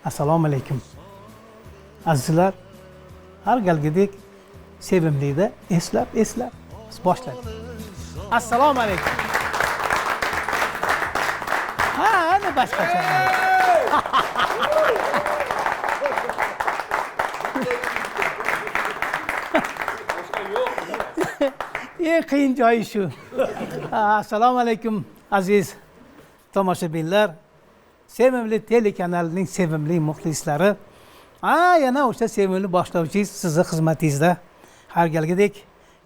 Assalomu alaykum. Azizlar, har galgidek sevimlida eslab biz boshladik. Assalomu alaykum. Ha, ana boshqacha. Qiyin joyi shu. Assalomu alaykum aziz tomoshabinlar. Sevimli telekanalining sevimli muxlislari. Yana o'sha sevimli boshlovchingiz sizni xizmatingizda. Har galgidek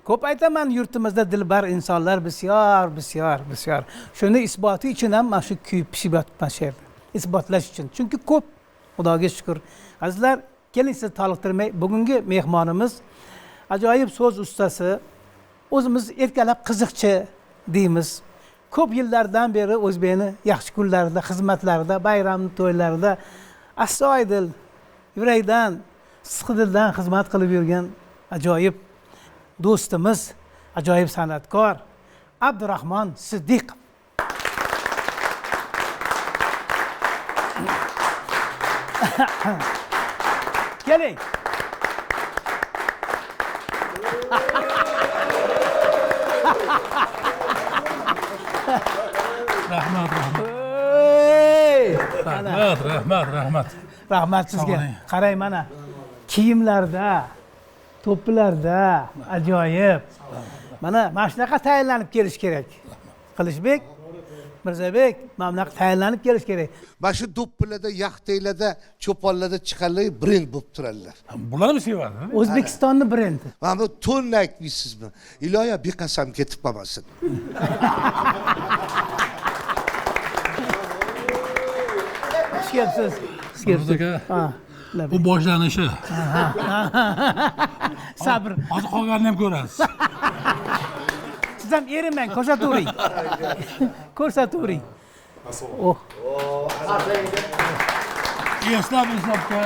ko'p aytaman, yurtimizda dilbar insonlar bisyor. Shuni isboti uchun ham mana shu kuyib pishib yotibman she'rni. Isbotlash uchun. Chunki ko'p, Xudoga shukr. Azizlar, keling sizni toliqtirmay, bugungi mehmonimiz ajoyib so'z ustasi, o'zimiz erkalab qiziqchi deymiz. Ko'p yillardan beri O'zbekni yaxshi kunlarida, xizmatlarida, bayram to'ylarida astoydil, yurakdan, sidqidildan xizmat qilib yurgan ajoyib do'stimiz, ajoyib san'atkor Abdurahmon Siddiqov. Keling. Rahmat sizga. Qarang, mana kiyimlarda, to'plarda ajoyib. Mana shunaqa tayyorlanib kelish kerak. Qilichbek, Mirzabek, mana bunaqa tayyorlanib kelish kerak. Mana shu do'ppilarda, yaxtaylarda, cho'ponlarda chiqanlar brend bo'lib turadilar. Bularni sevadi. O'zbekistonning brendi. Mana bu to'nni aytmaysizmi? Iloyo beqasam ketib qolmasin. Xushkepsiz. Bu boshlanishi. Sabr. Hozir qolganini ham ko'rasiz. Siz ham erinmang, ko'rsatavering. Oh. Eslab-eslabda.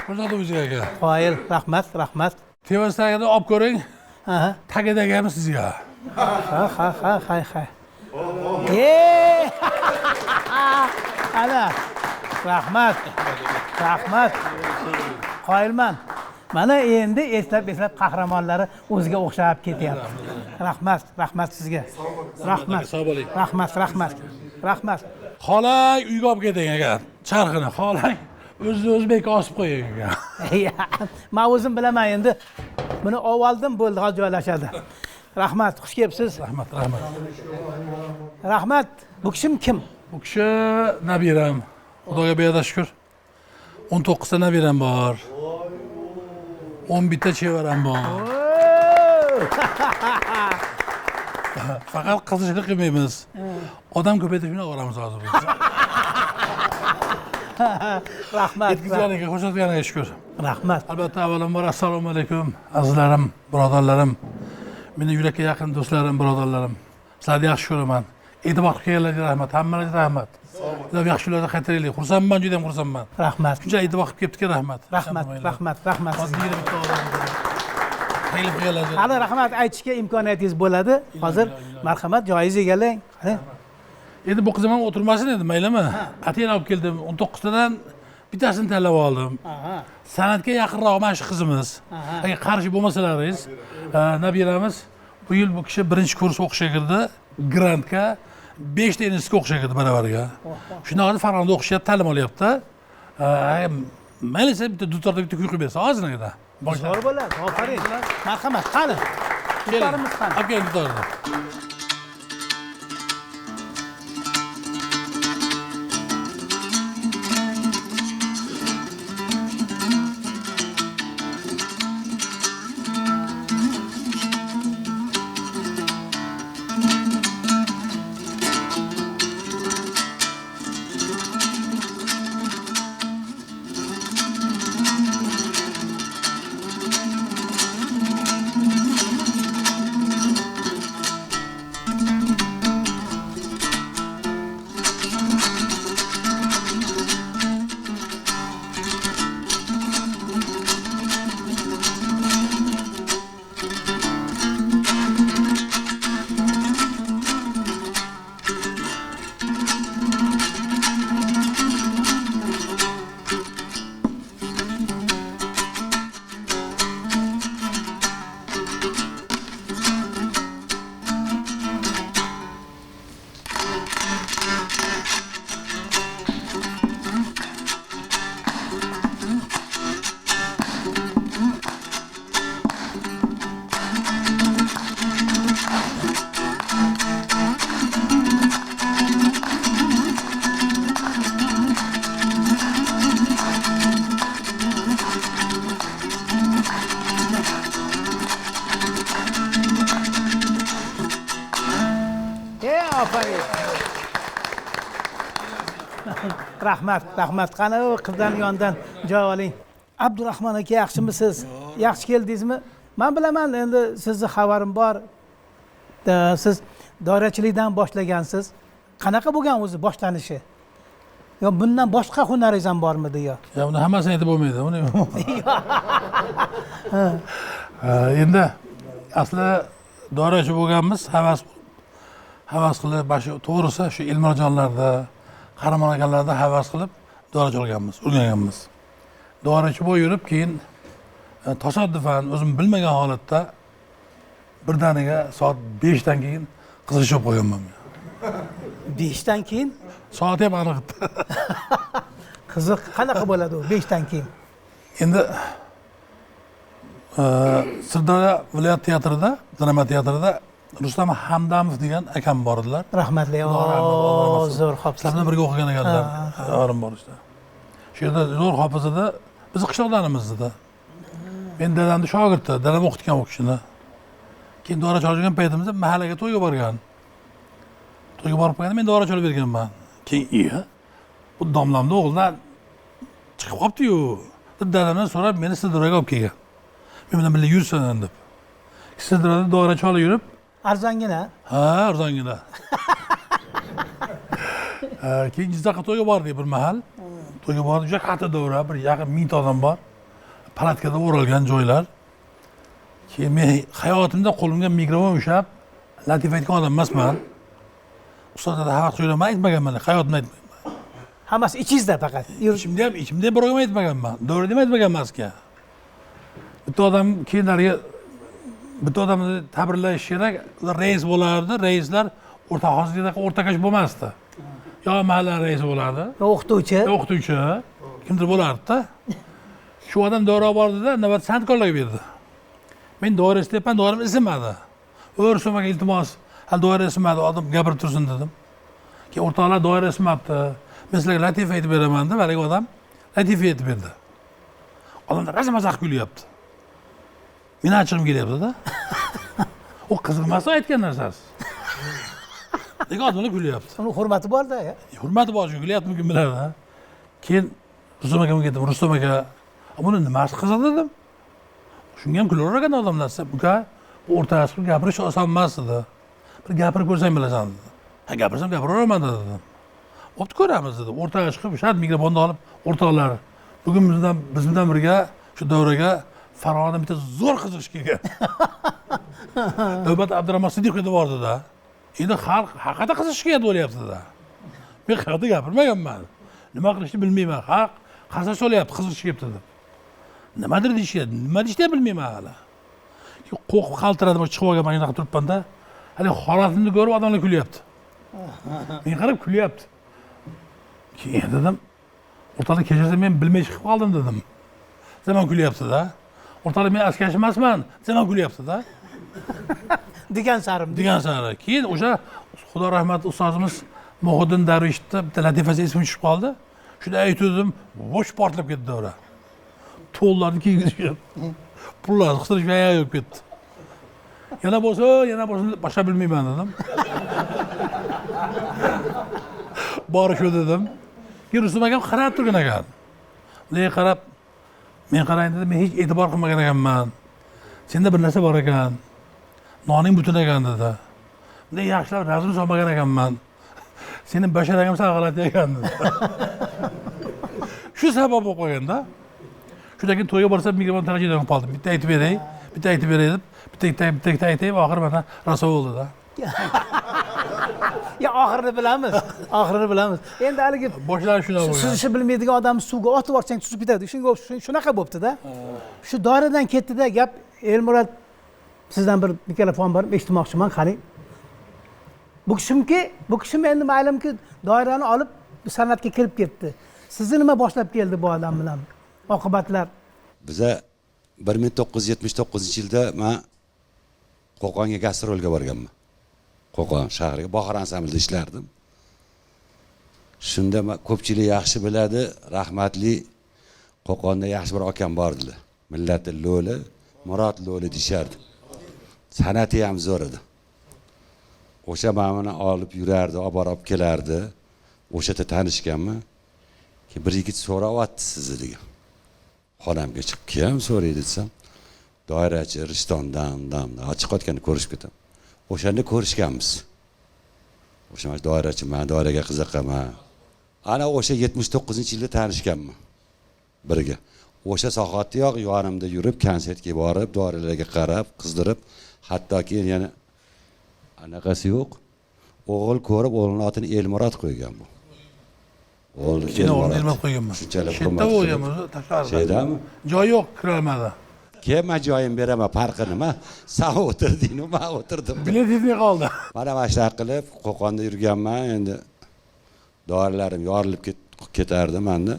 Ko'rsatib o'ziga aka. Qoyil, rahmat. Tevasdagini olib ko'ring. Tagidagami sizga. Ha. Ana. Rahmat. Qoyilman. Mana endi eslab qahramonlari o'ziga o'xshab ketyapti. Rahmat sizga. Rahmat. Xolang uyga olib keting aka. Charxini xolang. O'zbekka osib qo'ying aka. Men o'zim bilaman endi. Buni oldim, bo'ldi, hozir joylashadi. Rahmat, xush kelibsiz. Rahmat. Bu kishim kim? Bu kishi nabiram. Xudoga beyo'da shukr. 19 ta nabiram bor. 11 ta chevaram bor. Faqat qizishlik qilmaymiz. Odam ko'paytirib olamiz hozir biz. Rahmat. Yetkazganiga, ko'rsatganiga shukr. Rahmat. Albatta, avvalambor assalomu alaykum azizlarim, birodarlarim, meni yurakka yaqin do'stlarim, birodarlarim. Sizlarni yaxshi ko'raman. E'tibor qilganlarga rahmat, hammangizga rahmat. Juda yaxshi kunlarda qaytaringlar. Xursandman, juda ham xursandman. Rahmat. Shuncha e'tibor qilib ketdikka rahmat. Rahmat. Sizga. Hali rahmat aytishga imkoniyatingiz bo'ladi. Hozir marhamat, joyiz egallang. Endi bu qizim ham o'tirmasin edi, maylimi? Atiyani olib keldim. 19 tadan bittasini tanlab oldim. San'atga yaqinroq mana shu qizimiz. Agar qarshi bo'lmasalaringiz, nabiramiz bu yil bu kishi birinchi kurs o'qishga kirdi. Grantga 5 ta institutga o'qishga kirdi baravariga. Shunday Farg'onada o'qishyapti, ta'lim olyapti. Mayli, bitta dutorda bitta kuy qilib bersa, ozgina. Zo'r bo'ladi. Ofarin. Marhamat, qani. Dutorimiz qani. Aka, dutorda. Aferin. Rahmat. Qani u qizdan yondan joy oling. Abdurahmon aka, yaxshimisiz? Yaxshi keldingizmi? Men bilaman, endi sizni xabarim bor. Siz doirachilikdan boshlagansiz. Qanaqa bo'lgan o'zi boshlanishi? Yo bundan boshqa hunaringiz ham bormidi yo? Ya uni hammasini aytib bo'lmaydi. Uni endi asli doirachi bo'lganmiz, havas qilib, bashi to'g'risi shu Ilmarjonlarda, Qahramon akalarda havas qilib doirachi olganmiz, o'rganganmiz. Doirachi bo'lib yurib, keyin tasodifan o'zim bilmagan holatda birdaniga soat 5 dan keyin qiziqib olib qo'yganman. 5 dan keyin? Soat ham aniq. Qiziq qanaqa bo'ladi u 5 dan keyin? Endi Sirdaryo viloyat teatrida, drama teatrida Rustam Hamdamov degan akam bor edilar. Rahmatli. Zo'r hofiz. Sizlar bilan birga o'qigan ekanlar. Orim bor işte. Shu yerda zo'r hofiz edi. Biz qishloqdanimiz edi. Men dadamni shogirdi, dadam o'qitgan u kishini. Keyin doirachi olgan paytimizda mahallaga to'yga borgan. To'yga borib qo'yganda men doirachi olib berganman. Keyin bu domlamni o'g'lidan chiqib qolibdi-yu. Dadamdan so'rab meni Sirdaryoga olib kelgan. Men bilan birga yursin deb. Sirdaryoda doirachi olib yurib, arzongina? Ha, arzongina. Keyin Jizzaxga to'yga bordik bir mahal. To'yga bordik, juda katta davra, bir yaqin 1000 ta odam bor. Palatkada o'ralgan joylar. Keyin men hayotimda qo'limga mikrofon ushlab, latif aytgan odam emasman. Ustada havas joylarni aytmaganman, hayotimda aytmayman. Hammasi ichingizda faqat. Ichimda birovga aytmaganman. Davrada ham aytmagan emasga. Bitta odam keyinlariga bitta odamni tabriklash kerak, ular rais bo'lardi, raislar o'rta hozirdaqa o'rtakash bo'lmasdi. Yo mahalla raisi bo'lardi, o'qituvchi, kimdir bo'lardi-da. Shu odam davra bordida, navbat san'atkorlarga berdi. Men doira istayapman, doiram isimadi. O'rsumaga iltimos, hal doira isimadi, odam gapirib tursin dedim. Keyin o'rtoqlar doira isimabdi. Men sizlarga latif aytib beraman deb, haligi odam latif aytib berdi. Odamlar razamazaq kulyapti. Meni achig'im kelyapti-da. O qiziqmasdan aytgan narsasi. Lekin odamlar kulyapti. Uni hurmati bor-da, ya. Hurmati bor, shu kulyapti kim biladi. Keyin Rustam akaga ketdim. Rustam aka, buni nimasi qiziq dedim. Shunga ham kular ekan odamlar. Buka bu o'rtasida gapirish oson emas edi. Bir gapirib ko'rsang bilasan dedi. Ha, gapirsam gapiraveraman dedim. Bo'pti, ko'ramiz dedi. O'rtaga chiqib, shart mikrofonni olib, o'rtoqlar, bugun biz bilan birga shu davraga Farg'onadan bitta zo'r qiziqish kelgan. Navbat Abdurahmon Siddiqov bordi-da. Endi xalq haqida qiziqishga bo'lyapti-da. Men haqida gapirmaganman. Nima qilishni bilmayman. Xalq qasos solyapti, qiziqishyapti deb. Nimadir deyishyapti, nima deyishni bilmayman hali. Qo'rqib qaltiradi, chiqib olgan mana shunaqa turibman-da. Hali holatimni ko'rib odamlar kulyapti. Men qarab kulyapti. Keyin dedim, o'rtada kechasi men bilmay chiqib qoldim dedim. Zaman kulyapti-da. O'rtada men askar emasman, zaman kulyapti-da. Degan sari. Keyin o'sha Xudo rahmat ustozimiz Muhiddin Darvishda bitta latifasi esimga tushib qoldi. Shunda aytdim, vosh portlab ketdi davra. To'llarni kiygizishib, pullarni qistirishib yo'q ketdi. Yana bo'lsa, boshqa bilmayman dedim. Bori shu dedim. Keyin Rustam akam qarab turgan ekan. Bunga qarab, men qarang dedim, men hech e'tibor qilmagan ekanman. Senda bir narsa bor ekan. Noning butun ekan dedi. Bunday yaxshilab razm solmagan ekanman. Sening basharang ham saqlati ekan dedi. Shu sabab bo'lib qolganda. Shundan keyin to'yga borsam mikrofon tarajidan qoldim. Bitta aytib beray deb, bitta aytib, oxiri mana raso bo'ldi-da. Ya oxirini bilamiz. Endi haligi boshlari shunaqa bo'lgan. Suzishni bilmaydigan odamni suvga otib yuborsang suzib ketadi. Shunaqa bo'pti-da. Shu doiradan ketdi-da gap. Elmurod, sizdan bir mikrofon bor, eshitmoqchiman, qarang. Bu kishim endi ma'lumki doirani olib san'atga kirib ketdi. Sizni nima boshlab keldi bu odam bilan? Oqibatlar. Biza 1979-yilda men Qo'qonga gastrolga borganman. Qo'qon shahriga Bahor ansamblida ishlardim. Shunda ko'pchilik yaxshi biladi, rahmatli Qo'qonda yaxshi bir akam bordilar. Millati Lo'li, Murod Lo'li deyishardi. San'ati ham zo'r edi. O'sha meni olib yurardi, olib borib kelardi. O'sha tanishganman. Keyin bir yigit so'rayapti sizni degan. Xonamga chiqib kim so'raydi desam, doirachi Rishtondan, chiqayotganini ko'rishib ketaman. O'shanda ko'rishganmiz. O'sha doirachi, men doiraga qiziqaman. Ana o'sha 79-yilda tanishganman birga. O'sha soatdayoq yonimda yurib, konsertga borib, doiralarga qarab, qizdirib, hattoki yana anaqasi yo'q. O'g'il ko'rib, o'g'lining otini Elmurod qo'ygan bu. O'g'il Elmurod qo'yganman. Shunchalik Shetda o'yam o'zi tashqarida. Shaydami? Joy yo'q, kira olmadi. Keyin men joyim beraman, farqi nima? Sen o'tirding, men o'tirdim. Biletingiz qoldi. Mana shunaqa qilib Qo'qonda yurganman, endi doiralarim yorilib ketardi menda.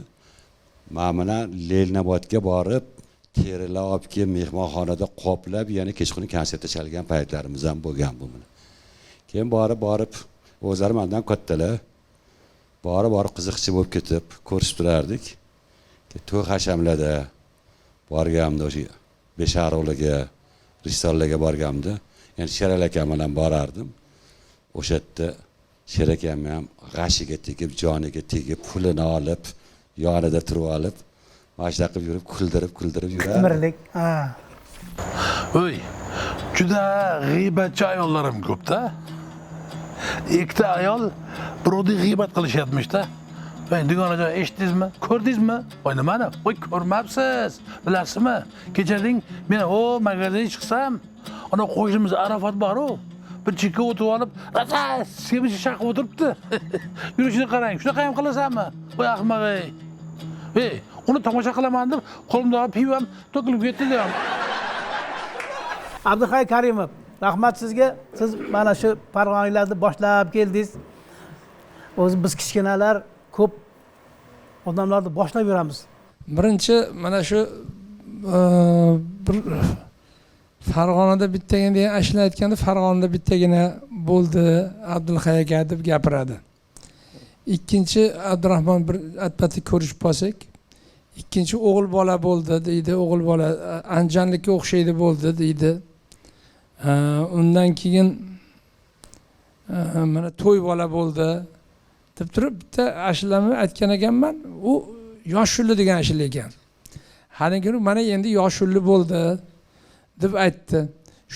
Men bilan Lelnobodga borib, terilar olib kelib mehmonxonada qoplab, yana kechqurun konsertda chalgan paytlarimiz ham bo'lgan bu bilan. Keyin borib o'zlari mendan kattalar. Borib qiziqchi bo'lib ketib, ko'rishib turardik. To'y hashamlarda borganimda o'sha Besharovlarga, Ristonlarga borganimda, yani Sherali akam bilan borardim. O'sha yerda Sherali akam ham g'ashiga tegib, joniga tegib, pulini olib, yonida turib olib, mashina qilib yurib, kuldirib yurardi. Qitmirlik. Ha. Oy, juda g'iybatchi ayollarim ko'p-da. Ikkita ayol birovni g'iybat qilishyapmish-da. Ben dugonajon eshitdingizmi? Ko'rdingizmi? Voy nimani? Voy ko'rmabsiz. Bilasizmi? Kechading men magazin chiqsam, ana qo'shnimiz Arafat bor-ku. Bir chekka o'tib olib, "Rasa, semiz shaqib o'tiribdi." Yurishini qarang. Shunaqa ham qilasanmi? Voy ahmoq ey. Ey, uni tomosha qilaman deb qo'limdagi pivam to'kilib ketdi deyam. Abduhay Karimov, rahmat sizga. Siz mana shu Farg'onalarni boshlab keldingiz. O'zi biz kichkinalar ko'p odamlarni boshlab yuramiz. Birinchi mana shu bir Farg'onada bittagina degan ashula aytganda Farg'onada bittagina bo'ldi Abdulhay aka deb gapiradi. Ikkinchi Abdurahmon bir atpati ko'rishib qolsak, ikkinchi o'g'il bola bo'ldi deydi, o'g'il bola Anjanlikka o'xshaydi bo'ldi deydi. Undan keyin mana to'y bola bo'ldi deb turib bitta ashulamni aytgan ekanman. U Yoshulli degan ashula ekan. Haligi kuni mana endi Yoshulli bo'ldi deb aytdi.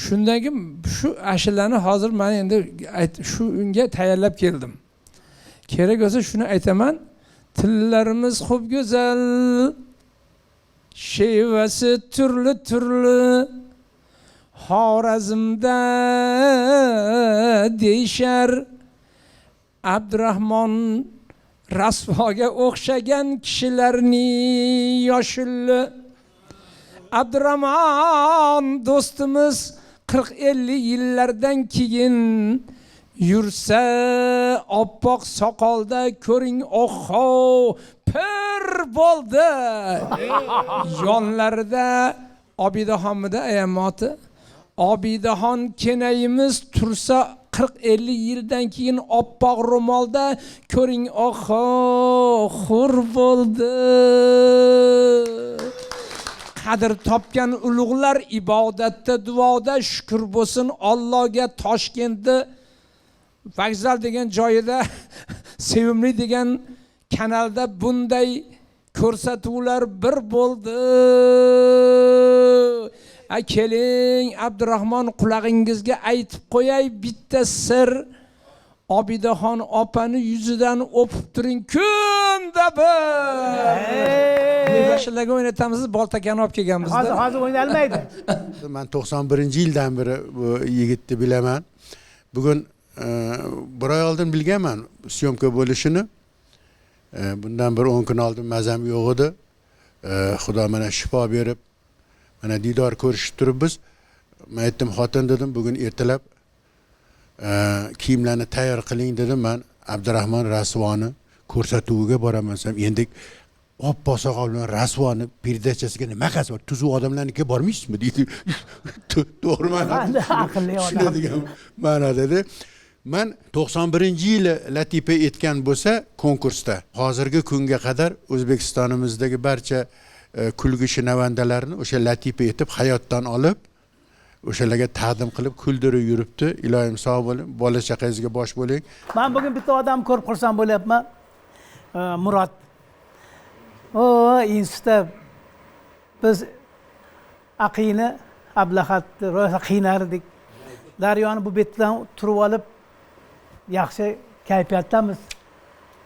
Shundan keyin shu ashulani hozir men endi shu unga tayyorlab keldim. Kerak bo'lsa shuni aytaman. Tillarimiz xo'p go'zal, shevasi turli Xorazmda deyshar Abdurahmon rasvoga o'xshagan kishilarni Yoshulli. Abdurahmon do'stimiz 40-50 yillardan keyin yursa oppoq soqolda ko'ring, oho, pir bo'ldi. Yonlarida Obidaxonmida ayamoti. Obidaxon kenayimiz tursa 40-50 yildan keyin oppoq ro'molda ko'ring, oho, xur bo'ldi. Qadr topgan ulug'lar ibodatda, duoda shukr bo'lsin Allohga. Toshkentda Vokzal degan joyida Sevimli degan kanalda bunday ko'rsatuvlar bir bo'ldi. Keling, Abdurahmon qulog'ingizga aytib qo'yay bitta sir. Obidaxon opani yuzidan o'pib turing kunda bir. Ashulaga o'ynatamiz, boltakani olib kelganmiz. Hozir o'ynalmaydi. Men 91-yildan beri bu yigitni bilaman. Bugun bir oy oldin bilganman syomka bo'lishini. Bundan bir 10 kun oldin mazam yo'q edi. Xudo mana shifo berib, mana diydor ko'rishib turibmiz. Men aytdim, xotin dedim, bugun ertalab kiyimlarni tayyor qiling dedim. Men Abdurahmon Rasvoni ko'rsatuviga boraman desam, endi oppoq soqol bilan Rasvoni perdachasiga nima qasi bor? Tuzuq odamlarnikiga bormaysizmi deydi. To'g'rimi? Aqlli odam. Shunday degan ma'noda dedi. Men 91-yili latifa etgan bo'lsa konkursda hozirgi kunga qadar O'zbekistonimizdagi barcha kulgi shinavandalarini o'sha latifa etib hayotdan olib o'shalarga taqdim qilib kuldirib yuribdi. Iloyim sog' bo'ling, bola chaqangizga bosh bo'ling. Men bugun bitta odam ko'rib xursand bo'lyapman. Murod. O, institutda biz Aqini, Ablahatni rosa qiynardik. Daryoni bu betdan turib olib yaxshi kayfiyatdamiz.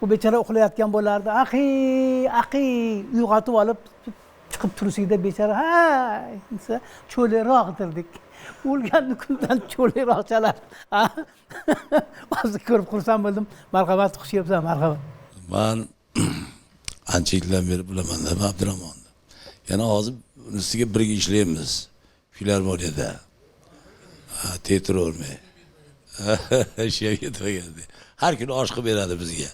Bu bechora uxlayotgan bo'lardi. Aqi uyg'otib olib chiqib turishida bechora ha desa cho'liroq dirdik. O'lgan kundan cho'liroq chalar. Hozir ko'rib xursand bo'ldim. Marhamat, xush kelibsan, marhamat. Man ancha yildan beri bilaman-da Abdurahmonni. Yana hozir ustiga birga ishlaymiz filarmoniyada. Teatr o'rmay. Ishga ketmaganda. Har kuni osh qilib beradi bizga.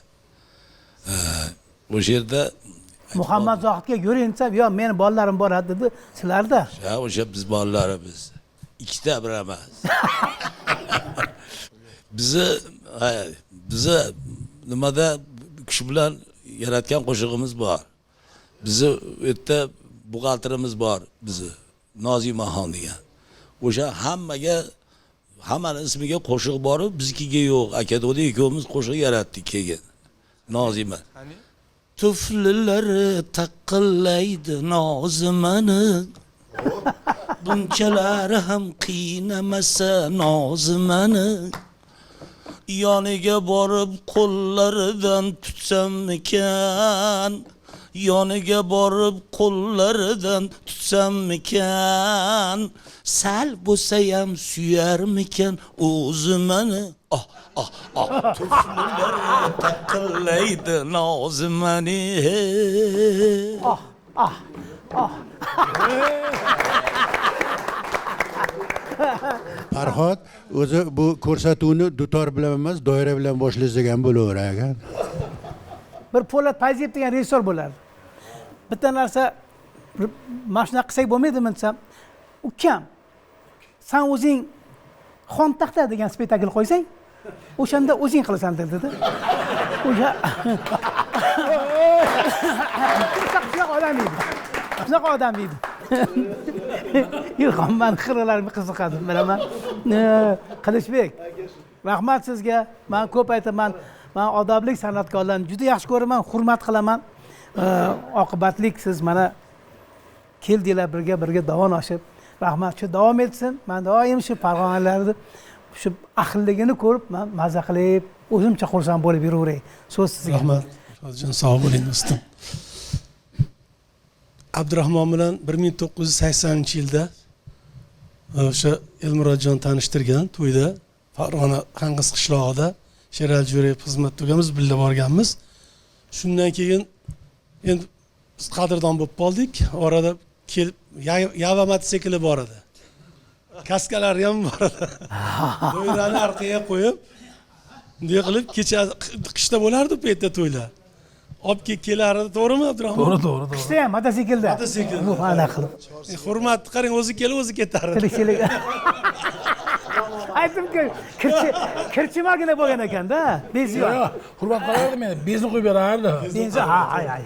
O'sha yerda Muhammad Zohidga yuring desam, "Yo, meni bolalarim boradi" dedi. Sizlarda? Ha, o'sha biz bolalarimiz. Ikkita bir emas. Bizi nimada kishi bilan yaratgan qo'shig'imiz bor. Bizi u yerda buxgalterimiz bor, bizi Nozimaxon degan. O'sha hammani ismiga qo'shiq bor-u, biznikiga yo'q. Aka-do'da ikkovimiz qo'shiq yaratdik keyin. Nozima. Tuflilari taqillaydi Nozimani. Bunchalar ham qiynamasa Nozimani. Yoniga borib qo'llaridan tutsammikan, yoniga borib qo'llaridan tutsammikan, sal bo'lsa ham suyarmikan o'zi meni. Tuflilari taqillaydi Nozimani. Farhod o'zi bu ko'rsatuvni dutor bilan emas, doira bilan boshlagan bo'laverar ekan. Bir Po'lat Fayziyev degan rejissor bo'lardi. Bitta narsa mana shunaqa qilsak bo'lmaydimi desam, ukam, sen o'zing Xon taxta degan spektakl qo'ysang, o'shanda o'zing qilasan dedi. O'sha shunaqa odam edi. Shunaqa odam edi. Yo'q, men xiralarimga qiziqadim, bilaman. Qilichbek, rahmat sizga. Men ko'p aytaman, men odobli san'atkorlarni juda yaxshi ko'raman, hurmat qilaman. Oqibatlik siz mana keldinglar birga davomlashib. Rahmat, shu davom etsin. Men doim shu farg'onalarni shu ahilligini ko'rib, men maza qilib, o'zimcha xursand bo'lib yuraveray. So'z sizga. Rahmat. Shodjon, sog' bo'ling do'stim. Abdurahmon bilan 1980-yilda o'sha Elmurodjon tanishtirgan to'yda Farg'ona Qanqis qishlog'ida Sherali Jo'rayev xizmat qilganmiz, birga borganmiz. Shundan keyin endi biz qadrdon bo'lib qoldik. Orada kelib Yava motosikli bor edi. Kaskalari ham bor edi. To'ylarni orqaga qo'yib, bunday qilib kecha qishda bo'lardi bu yerda to'ylar. Olib kelardi, to'g'rimi Abdurahmon? To'g'ri. Qishda ham mototsiklda. Bu hali qilib. Hurmat qarang, o'zi kelib o'zi ketardi. Tirikchilik. Aytdim-ku, kirchimagina bo'lgan ekanda, bezi yo'q. Yo'q, hurmat qilardi meni, bezni qo'yib berardi. Bezi,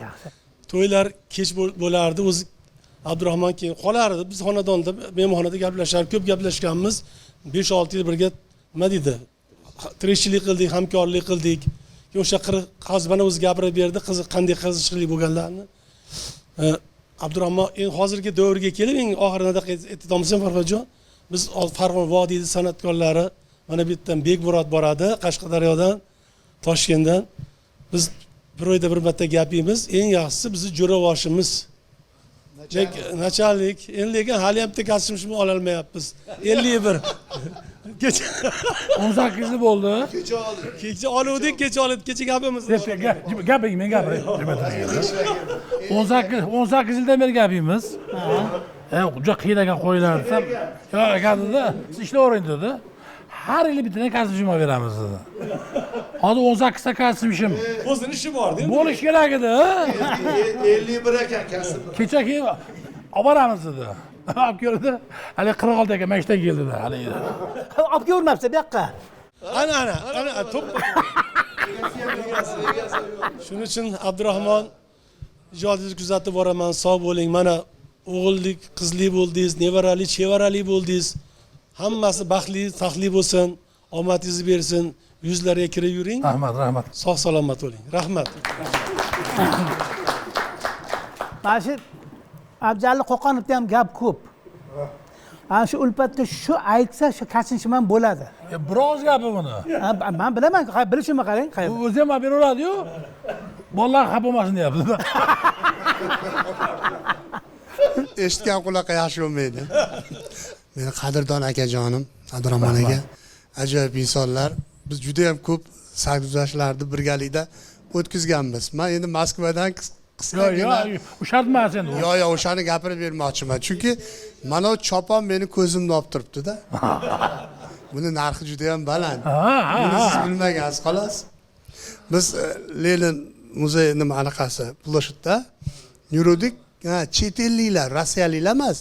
yaxshi. To'ylar kech bo'lardi, o'zi Abdurahmon keyin qolardi. Biz xonadonda, mehmonxonada gaplashardik, ko'p gaplashganmiz. 5-6 yil birga nima deydi? Tirikchilik qildik, hamkorlik qildik. O'sha qazbana o'zi gapirib berdi, qanday qiziqchilik bo'lganlarini. Abdurahmon hozirgi davrga kelib, eng oxirida aytamiz-ham Farhodjon, biz Farg'ona vodiydi san'atkorlari mana bu yerdan Bekmurod boradi, Qashqadaryodan, Toshkentdan. Biz bir oyda bir marta gapimiz, eng yaxshisi bizni jo'ravoshimiz. Nachalnik, lekin hali ham tekasimizni ola olmayapmiz. 51. Kecha 18 yil bo'ldi. Kecha oluvdik, kecha gapimiz. Gapiring, men gapiray. 18 yildan beri gapimiz. Juda qiyin ekan qo'ylar desam, "Yo'q ekan" dedi. "Siz ishlayvering" dedi. har yili bittadan kosmishim olib beramiz dedi. Hozir 18 ta kosmishim o'zini ishi bor deydi. bo'lish kerak edi. 51 ekan kasb. Kecha keyin olib boramiz dedi. Olib keldi. Hali 46 aka mashdan keldi-da. Hali. Olib kelmabsiz bu yoqqa. Ana to'p. Shuning uchun Abdurahmon ijodingizni kuzatib boraman. Sog' bo'ling. Mana o'g'illik, qizlik bo'ldingiz, nevarali, chevarali bo'ldingiz. Hammasi baxtli, taxtli bo'lsin. Omadingizni bersin. Yuzlarga kirib yuring. Rahmat. Sog' salomat bo'ling. Rahmat. Mana shu Abjali Qo'qonovda ham gap ko'p. Ana shu ulfatda shu aytsa, shu kachinishim ham bo'ladi. Biroz gapi buni. Men bilaman, bilishimni qarang, qayerda. O'zi ham beraveradi-yu. Bolalar xafa bo'lmasin deyapti. Eshitgan quloqqa yaxshi bo'lmaydi. Meni qadrdon akajonim, Abdurahmon aka, ajoyib insonlar. Biz juda ham ko'p sarguzashtlarni birgalikda o'tkazganmiz. Men endi Moskvadan qisqagina U shart emas endi. Yo'q, o'shani gapirib bermoqchiman. Chunki mana o chopon meni ko'zimni olib turibdi-da. Buni narxi juda ham baland. Buni siz bilmagansiz, xolos. Biz Lenin muzeyi nima anaqasi, ploshadda yurdik. Chet elliklar, rossiyaliklar emas.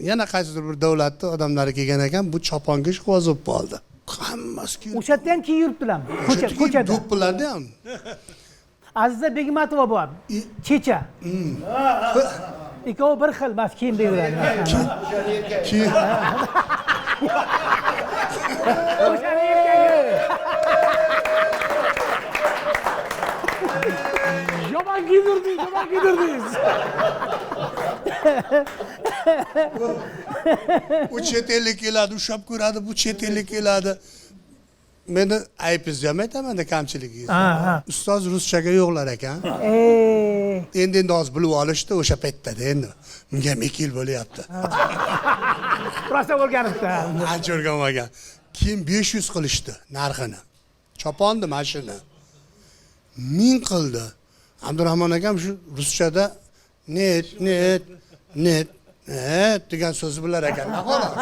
Yana qaysidir bir davlatning odamlari kelgan ekan, bu choponga ishqiboz bo'lib qoldi. Hammasi kiyib. O'shatda ham kiyib yuribdilarmi? Ko'chada. Do'ppilarda ham. Aziza Begmatova bor. Checha. Ikkovi bir xil mas kiyimda yuradi. O'shani erkagi. Yomon kiydirdingiz. U chet ellik keladi, ushab ko'radi, bu chet ellik keladi. Meni aybingizni ham aytaman-da, kamchiligingizni. Ustoz ruschaga yo'qlar ekan. Endi hozir bilib olishdi o'sha paytda endi. Menga 2 yil bo'lyapti. Rosa o'rganibdi. Ancha o'rganmagan. Keyin 500 qilishdi narxini. Choponni mashina. 1000 qildi. Abdurahmon akam shu ruschada net degan so'zi bilar ekan. Xolos.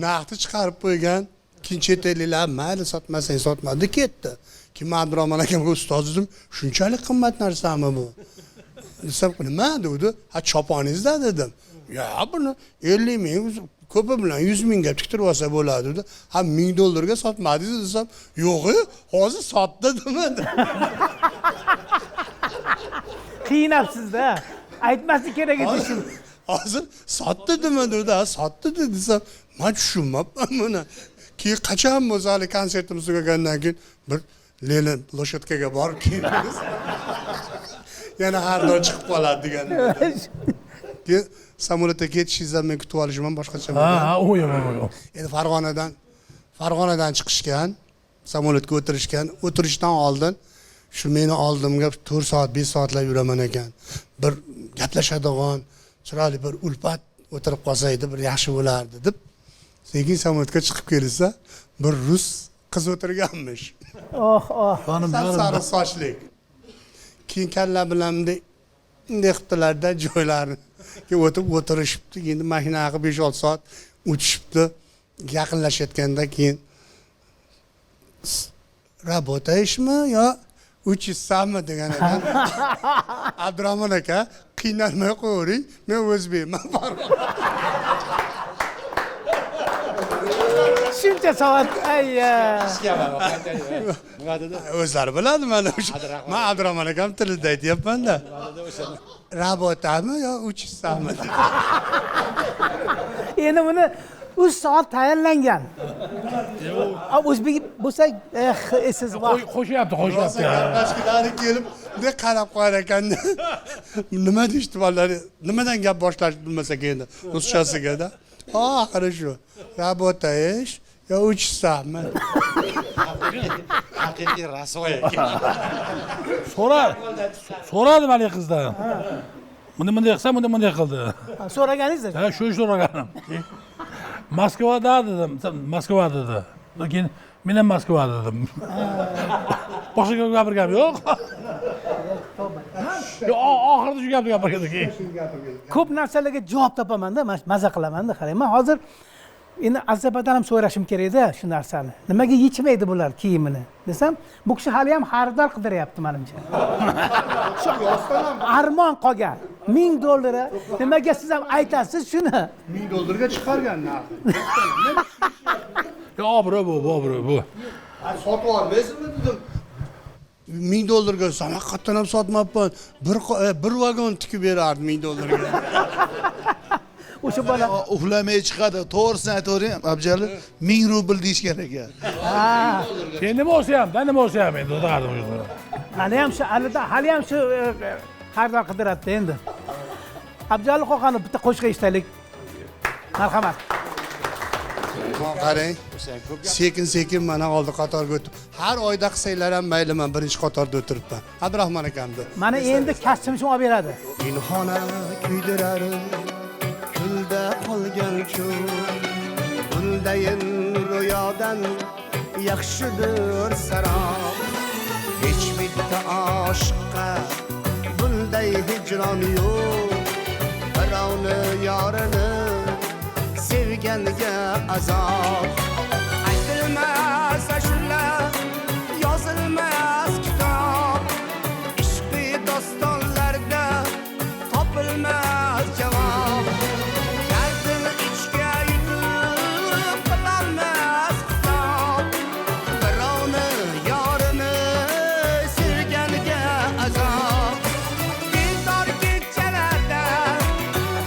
Naqdi chiqarib qo'ygan. Keyin chet elliklar mayli sotmasang sotmadi ketdi. Keyin Abdurahmon akamga ustoz dedim, shunchalik qimmat narsami bu? Desam, nima dedi? Ha choponingizda dedim. Ya buni 50 ming ko'pi bilan 100 mingga tiktirib olsa bo'ladi dedi. Ha $1000 ga sotmadingiz desam, yo'q, hozir sotdi demadi. Qiynabsiz-da. Aytmaslik kerak edi shu. Hozir sotdi demadi dedi, sotdi desam, men tushunmabman buni. Keyin qachon bo'lsa hali konsertimiz tugagandan keyin bir Lenin loshadkaga borib kelamiz. Yana har doim chiqib qoladi degan. Keyin samolyotga ketishingizdan men kutib olishim ham boshqacha bo'lgan. U yo'q. Endi Farg'onadan chiqishgan, samolyotga o'tirishgan, o'tirishdan oldin shu meni oldimga 4 soat, 5 soatlab yuraman ekan. Bir gaplashadigan, chiroyli bir ulpat o'tirib qolsa edi, bir yaxshi bo'lardi deb. Sekin samolyotga chiqib kelsa, bir rus qiz o'tirganmish. Sariq sochli. Keyin kalla bilan bunday qildilarda joylarni o'tirishibdi. Endi mashinaga 5-6 soat uchishibdi. Yaqinlashayotganda keyin работаешmi yo uchishsanmi degan ekan. Abdurahmon aka, qiynalmay qo'ying, men o'zbekman. Shuncha soat O'zlari biladi mana o'sha. Men Abdurahmon akam tilida aytyapman-da. Rabotami yo uchishsanmi? Endi buni 3 soat tayyorlangan. O'zbek bo'lsa, siz Qo'shyapti. Tashkilotga kelib, bunday qarab qo'yar ekan. Nima deyishdi bolalar? Nimadan gap boshlashni bilmasak endi ruschasiga-da. Хорошо. Работаешь, yo uchishsanmi? Haqiqiy rasvoy ekan. So'radi mali qizdan. Bunday qilsam, bunday qildi. So'raganingizda? Ha, shu so'raganim. Moskvada dedim. Moskva dedi. Lekin men ham Moskva dedim. Boshqa gapirgam yo'q. Oxirida shu gapni gapirgandik. Ko'p narsalarga javob topaman-da, maza qilaman-da, qarang. Men hozir endi azabadan ham so'rashim kerakda shu narsani. Nimaga yechmaydi bular kiyimini desam, bu kishi hali ham xaridor qidiryapti menimcha. Shu armon qolgan $1000. Nimaga siz ham aytasiz shuni? $1000 ga chiqargan narxi. Yo, obro' bu. Sotib olmaysizmi dedim. $1000 ga haqiqatdan ham sotmabman. Bir vagon tikib berardi $1000 ga. O'sha bola uxlamay chiqadi. To'g'risini aytavering, Abjali 1000 rubl deyishgan ekan. ha, Endi nima bo'lsa ham endi o'tardim o'sha. hali ham shu xaridor qidiryapti endi. Abjali qo'qani bitta qo'shiq eshitaylik. Marhamat. Qarang. Sekin mana oldi qatorga o'tib. Har oyda qilsanglar ham mayli, men birinchi qatorda o'tiribman. Abdurahmon akamni. Mana endi kasbim shunga olib beradi. Pinhona kuydirar kulda qolgan kun bundayin ro'yodan yaxshidir sarob hech bitta oshiqqa bunday hijron yo'q birovni yorini sevganga azob aytilmas ashula yozilmas kitob ishqi dostonlarda topilmas javob dardini ichga yutib qilolmas kitob birovni yorini sevganiga azob bedor kechalarda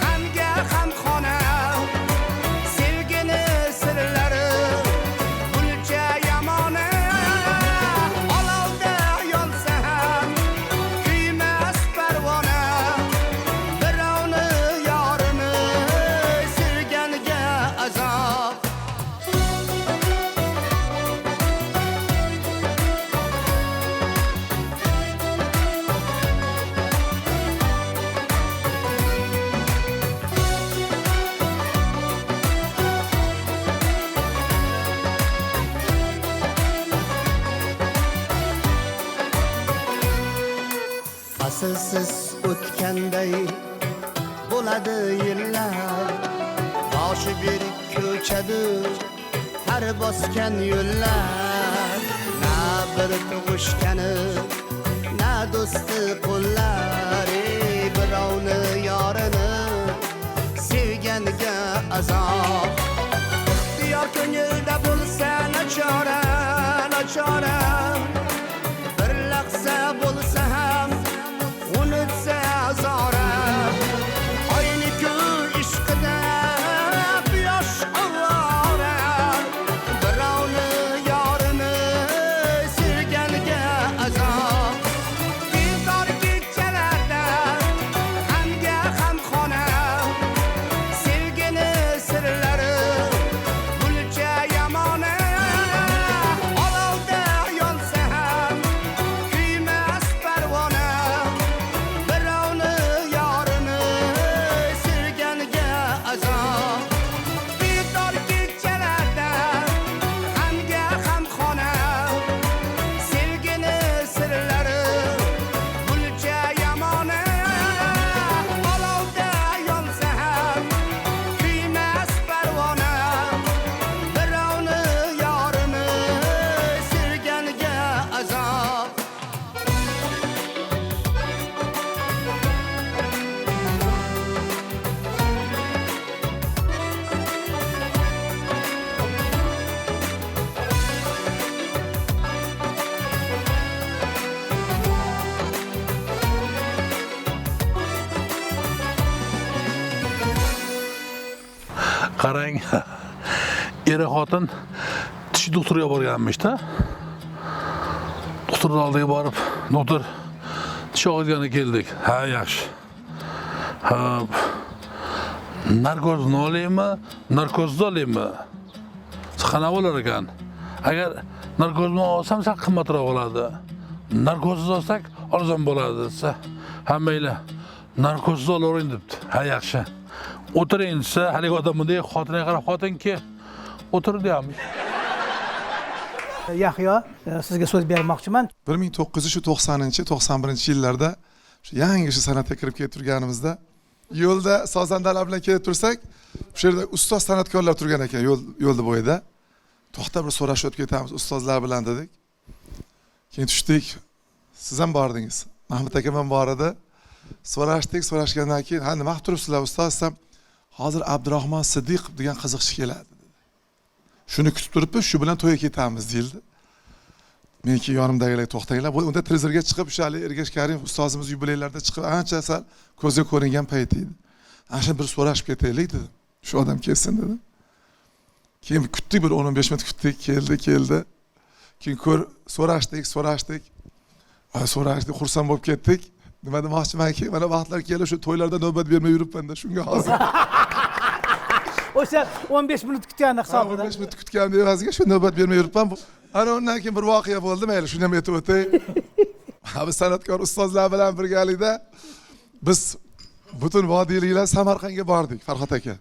g'amga g'amxona sevgini sirlari buncha yamona olovda yonsa ham kuymas parvona birovni yorini sevganiga azob faslsiz o'tganday bo'ladi yillar boshi berk ko'chadir har bosgan yo'llar na bir tug'ishgani na do'sti qo'llar birovni yorini sevganiga azob ixtiyor ko'ngilda bo'lsa nachora bir lahza bo'lsa ham unutsa zora oyniku ishqida quyosh ovora birovni yorini sevganiga azob bedor kechalarda g'amga g'amxona sevgini sirlari buncha yamona olovda yonsa ham kuymas parvona birovni yorini sevganiga azob bedor kechalarda g'amga g'amxona sevgini sirlari buncha yamona olovda yonsa ham kuymas parvona birovni yorini sevganiga azob Qarang. Eri xotin tish doktoriga borganmish-da. Doktor oldiga borib, doktor tish og'rigani keldik. Ha, yaxshi. Ha. Narkozni olaymi, narkozni olaymi? Qanaqa bo'lar ekan? Agar narkozni olsam, sal qimmatroq bo'ladi. Narkozni olsak, arzon bo'ladi desa, ha mayli. Narkozni olavering debdi. Ha, yaxshi. O'tiring desa, haligi odam bunday xotiniga qarab, xotinki o'tir deyapmish. Yahyo, sizga so'z bermoqchiman. 1990-91 yillarda shu yangi shu san'atga kirib kelib turganimizda yo'lda sozandalar bilan kelib tursak, o'sha yerda ustoz san'atkorlar turgan ekan yo'lda bo'yida. To'xta bir so'rashib o'tib ketamiz ustozlar bilan dedik. Keyin tushdik. Siz ham bordingiz. Mahmud aka ham bor edi. So'rashgandan keyin, "Ha, nima qilib turibsizlar ustoz?" desam, "Hozir Abdurahmon Siddiqov degan qiziqchi keladi" dedi. "Shuni kutib turibmiz, shu bilan to'yga ketamiz" deyildi. Menki yonimdagilar to'xtanglar. Unda televizorga chiqib o'sha Ergash Karim ustozimiz yubileylarda chiqib ancha sal ko'zga ko'ringan payt edi. Ana shuni bir so'rashib ketaylik dedim. Shu odam kelsin dedim. Keyin kutdik, bir 10-15 minut kutdik, keldi. Keyin so'rashdik. Xursand bo'lib ketdik. Nima demoqchimanki, mana vaqtlar kelib shu to'ylarda navbat bermay yuribman-da, shunga hozir. O'sha 15 minut kutganini hisobida. 15 minut kutganimni evaziga shu navbat bermay yuribman. Ana undan keyin bir voqea bo'ldi, mayli, shuni ham aytib o'tay. Biz san'atkor ustozlar bilan birgalikda biz butun vodiyliklar Samarqandga bordik, Farhod aka.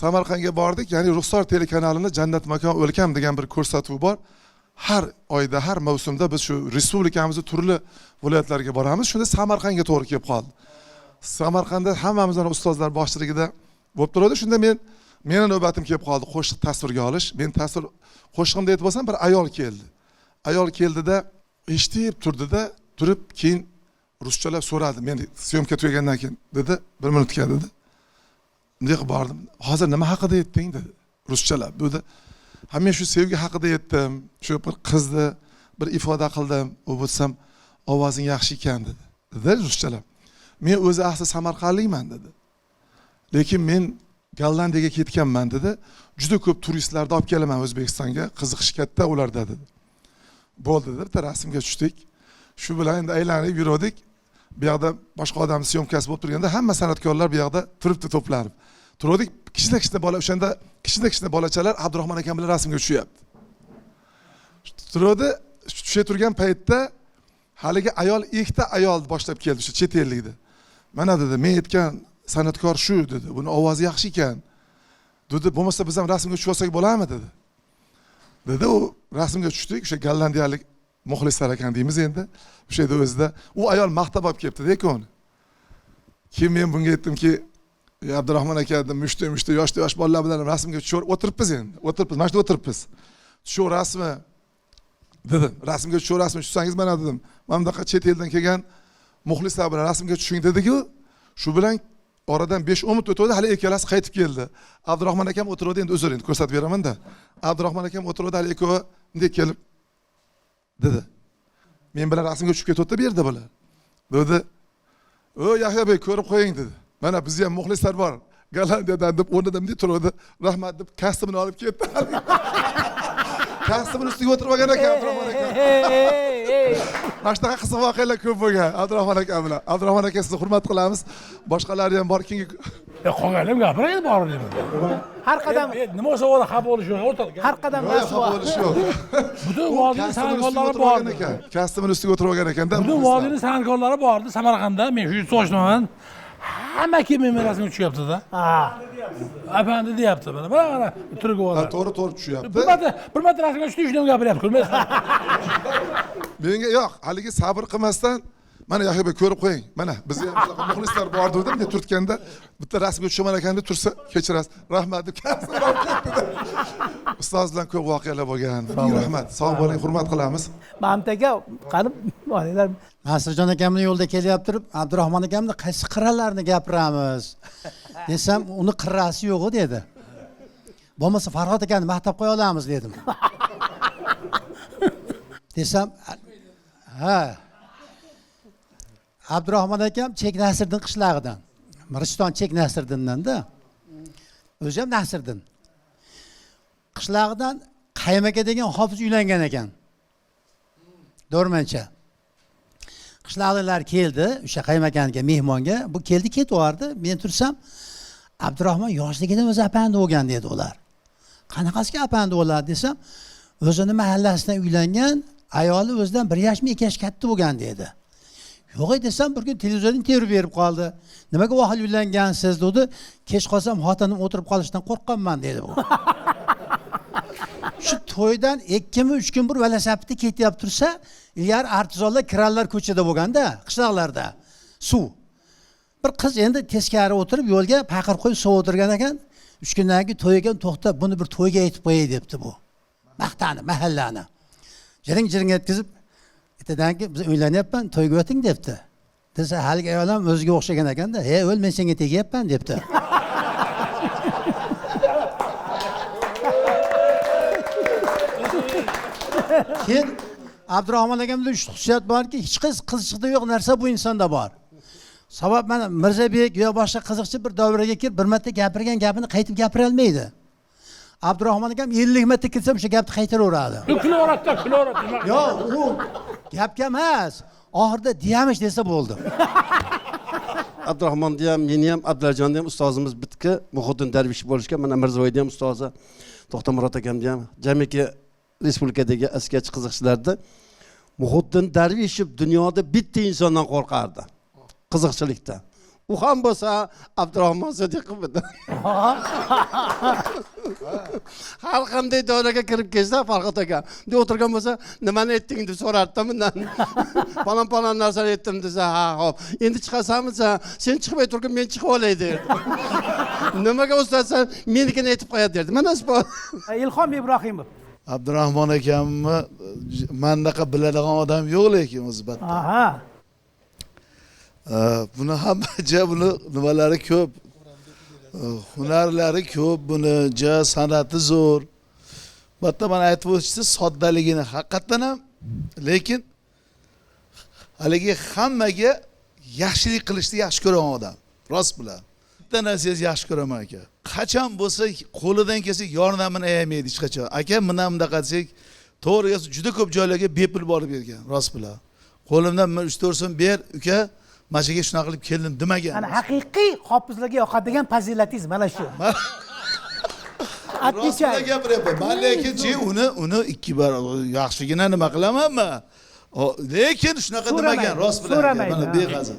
Samarqandga bordik, ya'ni Ruxsor telekanalini Jannat makon o'lkam degan bir ko'rsatuv bor. Har oyda, har mavsumda biz shu respublikamizning turli viloyatlariga boramiz. Shunda Samarqandga to'g'ri kelib qoldi. Samarqandda hammamizning ustozlar boshchiligida bo'lib turadi. Shunda meni navbatim kelib qoldi qo'shiq tasvirga olish. Men tasvir qo'shig'imda aytib bo'lsam, bir ayol keldi. Ayol keldida eshitib turdida, turib keyin ruschalab so'radi. Men syomka tugagandan keyin dedi, 1 minutga dedi. Bunday qilib bordim. "Hozir nima haqida aytding?" dedi. Ruschalab. Bu dedi, "Ha, men shu sevgi haqida aytdim. Shu bir qizni bir ifoda qildim. U bo'lsam, ovozing yaxshi ekan" dedi. Dedi ruschalab. "Men o'zi asli Samarqandlikman" dedi. "Lekin men Gollandiyaga ketganman" dedi. "Juda ko'p turistlarni olib kelaman O'zbekistonga. Qiziqish katta ularda" dedi. Bo'ldi deb rasmga tushdik. Shu bilan endi aylanib yurdik. Bu yoqda boshqa odam syomkasi bo'lib turganda hamma san'atkorlar bu yoqda turibdi to'planib. Turdik, kichkina bola, o'shanda kichkina bolachalar Abdurahmon akam bilan rasmga tushyapti. Turdi, tusha turgan paytda haligi ayol, ikkita ayol boshlab keldi, shu chet ellikda. "Mana" dedi, "men aytgan san'atkor shu" dedi. "Buni ovozi yaxshi ekan" dedi. "Bo'lmasa biz ham rasmga tushib olsak bo'ladimi" dedi. Dedi, u rasmga tushdik, o'sha gollandiyalik muxlislar ekan deymiz endi. O'sha yerda o'zida u ayol maqtab olib kelibdi-da uni. Keyin men bunga aytdimki, "Abdurahmon aka, mushti yosh bolalar bilan rasmga tushib o'tiribmiz endi. Mana shu o'tiribmiz. Shu rasmi" dedim. "Rasmga tushsangiz mana" dedim. "Mana bunaqa chet eldan kelgan muxlislar bilan rasmga tushing" dedi-ku. Shu bilan oradan 5-10 minut o'tdi, hali ikkalasi qaytib keldi. Abdurahmon akam o'tirdi, endi uzr, endi ko'rsatib beraman-da. Abdurahmon akam o'tirdi, hali ikkovi bunday kelib dedi. "Men bilan rasmga tushib ketdi bu yerda bular." Dedi. "O Yahyo bey, ko'rib qo'ying" dedi. "Mana bizga ham muxlislar bor. Gollandiyadan" deb o'rnidan bunday turdi. "Rahmat" deb kastimini olib ketdi. Kastimini ustiga o'tirib olgan ekan Abdurahmon aka. Mana shunaqa qiziq voqealar ko'p bo'lgan Abdurahmon aka bilan. Abdurahmon aka, sizni hurmat qilamiz. Boshqalari ham bor, kimga Qolganim gapiraydi bor deyman. Har qadam nima bo'lsa o'zi xafa bo'lish yo'q. O'tir. har qadam narsa bor. Butun vodiyning san'atkorlari bor ekan. Kastimini ustiga o'tirib olgan ekanda. Butun vodiyning san'atkorlari bordi Samarqandda. Men shu so'zlayman. Hamma kim men rasmga tushyapti-da. Apandi deyapti mana. Mana turib oladi. To'g'ri tushyapti. Bir marta rasmga tushdi, shuni ham gapiryapti, ko'rmaysiz. Menga yo'q, haligi sabr qilmasdan, "Mana Yahyo bey, ko'rib qo'ying. Mana bizga ham shunaqa muxlislar bor" dedim. Men turtganda bitta rasmga tushaman ekanda tursa, "Kechirasiz, rahmat" deb kastimni olib ketdi. Ustoz bilan ko'p voqealar bo'lgan. Rahmat, sog' bo'ling, hurmat qilamiz. Mahmud aka, qanib olinglar. Nasirjon akamning yo'lda kelyapti turib, Abdurahmon akamning qaysi qirralarni gapiramiz desam, uni qirrasi yo'q dedi. Bo'lmasa Farhod akani maqtab qo'ya olamiz dedim. Desam, ha. Abdurahmon akam Chek Nasriddin qishlog'idan. Miriston Chek Nasriddindan-da. O'zi ham Nasriddin. Qishlog'idan Qaymaka degan hofiz uylangan ekan. Do'rmancha. Qishloqliklar keldi, o'sha Qaymakaniga mehmonga. Bu keldi ketaverdi. Men tursam, Abdurahmon yoshligida o'zi apandi bo'lgan dedi ular. Qanaqasiga apandi bo'ladi desam, o'zini mahallasidan uylangan, ayoli o'zidan 1 yoshmi 2 yosh katta bo'lgan dedi. Yo'q desam, bir kun televizordan intervyu berib qoldi. Nimaga vahil uylangansiz dedi. Kech qolsam xotinim o'tirib qolishdan qo'rqqanman dedi bu. Shu to'ydan 2-mi 3 kun bir velosipedda ketyapti tursa, ilgari artizonlar kirallar ko'chada bo'lganda, qishloqlarda suv. bir qiz endi teskari o'tirib yo'lga paqir qo'yib suv o'tirgan ekan. 3 kundan keyin to'y ekan, to'xtab buni bir to'yga aytib qo'yay debdi bu. Maqtani, mahallani. Jiring etkizib, ertadan keyin biz uylanyapman, to'yga o'ting debdi. Desa, haligi ayol ham o'ziga o'xshagan ekanda, "Hey, o'l, men senga tegyapman" debdi. Keyin Abdurahmon akamda 3 xususiyat borki, hech qaysi qiziqda yo'q narsa bu insonda bor. Sabab mana Mirzabek yo boshqa qiziqchi bir davraga kirib bir marta gapirgan gapini qaytib gapira olmaydi. Abdurahmon akam 50 marta kelsam o'sha gapni qaytaraveradi. Kulorat. Yo'q, u gapga emas. Oxirida diyamish desa bo'ldi. Abdurahmonni ham, meni ham, Abdulajonni ham ustozimiz bitki, Muhiddin Darvish bo'lishgan. Mana Mirzoyda ham ustozi, To'xtamurod akamda ham, jamiki respublikadagi askiyachi qiziqchilarda Muhiddin Darvishev dunyoda bitta insondan qo'rqardi. Qiziqchilikda. U ham bo'lsa Abdurahmon Sodiqov edi. Har qanday davraga kirib kelsa Farhod aka, deb o'tirgan bo'lsa, nimani aytding deb so'rardi mendan. Falon narsani aytdim desa, ha, hop. Endi chiqasanmi sen chiqmay turgin, men chiqib olay derdi. Nimaga ustasan, menikini aytib qo'yadi derdi. Mana shu Ilhom Ibrohimov. Abdurahmon akamni mendaqa biladigan odam yo'q lekin o'zi batda. Aha. Buni hammaja buni nimalari ko'p. Hunarlari ko'p, buni san'ati zo'r. Batda men aytib o'tishdi soddaligini haqiqatan ham, lekin haligi hammaga yaxshilik qilishni yaxshi ko'ragan odam. Rost bilan. Bitta narsangizni yaxshi ko'raman aka. Qachon bo'lsa qo'lidan kelsa yordamini ayamaydi hech qachon. Aka, mana bunday qilsak, to'g'ri juda ko'p joylarga bepul borib bergan, rost bilan. Qo'limdan 3-4 so'm ber, uka. Mashaga shunaqa qilib keldim demagan. Ana haqiqiy hofizlarga yoqadigan fazilatingiz mana shu. Rostga gapiryapman. Men lekin uni 2 barobar yaxshigina nima qilamanmi? Lekin shunaqa demagan, rost bilan. Mana beg'azab.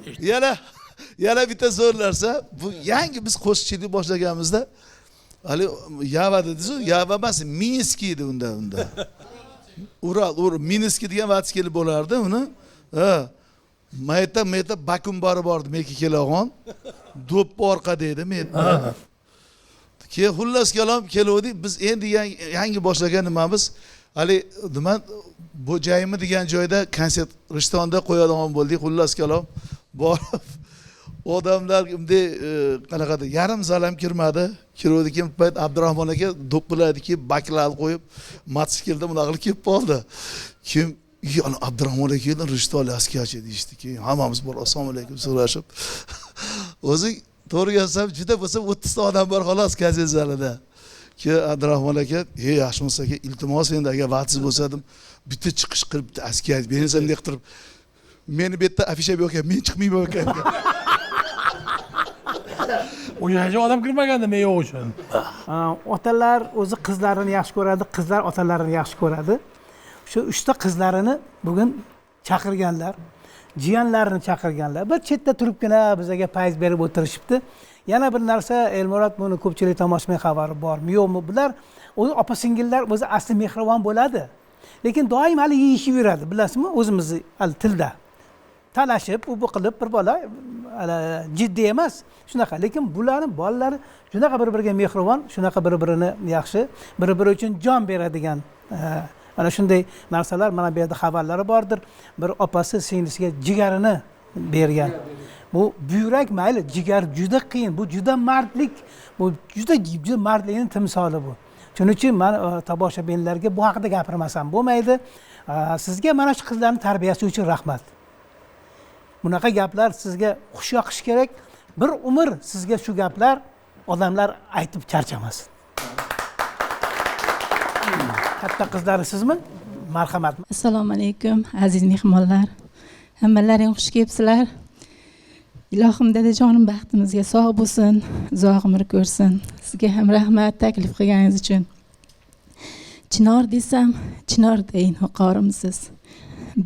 Yana bitta so'rlarsa, bu yangi biz qo'shiqchilik boshlaganimizda hali Yava dediz-ku, Yava emas, Minsk edi unda. Ural, Minsk degan vaqt kelib bo'lardi uni. Ha. Mayta Bakum borib bordi, menga kelag'on. Do'ppi orqa deydi men. Keyin xullas kalom keluvdik, biz endi yangi boshlagan nimamiz hali nima Bo'jaymi degan joyda konsert Rishtonda qo'yadigan bo'ldik, xullas kalom borib odamlar bunday qanaqadir yarim zal ham kirmadi. Kiruvdik kim payt Abdurahmon aka do'ppilarni baklarni qo'yib, mototsiklda bunaqa qilib kelib qoldi. Kim Abdurahmon aka keldi, Rishtonli askiyachi deyishdi. Keyin hammamiz bor, assalomu alaykum so'rashib. O'zi to'g'ri gapsam, juda bo'lsa 30 ta odam bor xolos konsert zalida. Keyin Abdurahmon aka, "Ey Yaxshimov aka, iltimos endi agar vaqtingiz bo'lsa dedim, bitta chiqish qilib bitta askiyachi bersam deb turib, meni bu yerda afisha yo'q ekan, men chiqmayman ekan." O'sha odam kirmaganda men yo'q uchun. Otalar o'zi qizlarini yaxshi ko'radi, qizlar otalarini yaxshi ko'radi. Shu 3 ta qizlarini bugun chaqirganlar, jiyanlarini chaqirganlar. Bir chetda turibgina bizga payz berib o'tirishibdi. Yana bir narsa, Elmurod buni ko'pchilik tomoshabin xabari bormi, yo'qmi? Bular o'zi opa-singillar o'zi asli mehribon bo'ladi. Lekin doim hali yeyishib yuradi, bilasizmi? O'zimizni hali tilda talashib, bu qilib bir bola jiddiy emas, shunaqa. Lekin bularning bolalari shunaqa bir-biriga mehribon, shunaqa bir-birini yaxshi, bir-biri uchun jon beradigan ana shunday narsalar mana bu yerda xabarlari bordir. Bir opasi singlisiga jigarini bergan. Bu buyrak mayli, jigar juda qiyin, bu juda mardlik, bu juda mardlikning timsoli bu. Shuning uchun men tomoshabinlarga bu haqida gapirmasam bo'lmaydi. Sizga mana shu qizlarning tarbiyasi uchun rahmat. Bunaqa gaplar sizga xush yoqishi kerak. Bir umr sizga shu gaplar odamlar aytib charchamasin. Katta qizlarisizmi? Marhamat. Assalomu alaykum aziz mehmonlar. Hammalaring xush kelibsizlar. Ilohim dadajonim baxtimizga sog' bo'lsin, uzoq umr ko'rsin. Sizga ham rahmat taklif qilganingiz uchun. Chinor desam, chinor deyin viqorimsiz.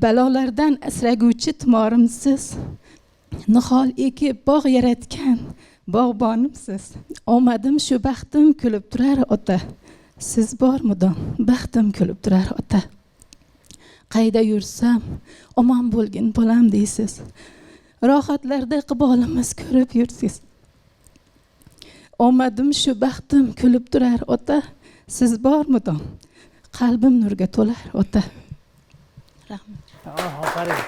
Balolardan asraguvchi timorimsiz. Nihol ekib bog' yaratgan bog'bonimsiz. Omadim shu baxtim kulib turar ota. Siz bormidon baxtim kulib turar ota. Qayda yursam omon bo'lgin bolam deysiz. rohatlarda iqbolimiz ko'rib yursiz. Omadim shu baxtim kulib turar ota, siz bormidon qalbim nurga to'lar ota. Rahmat. Aferin.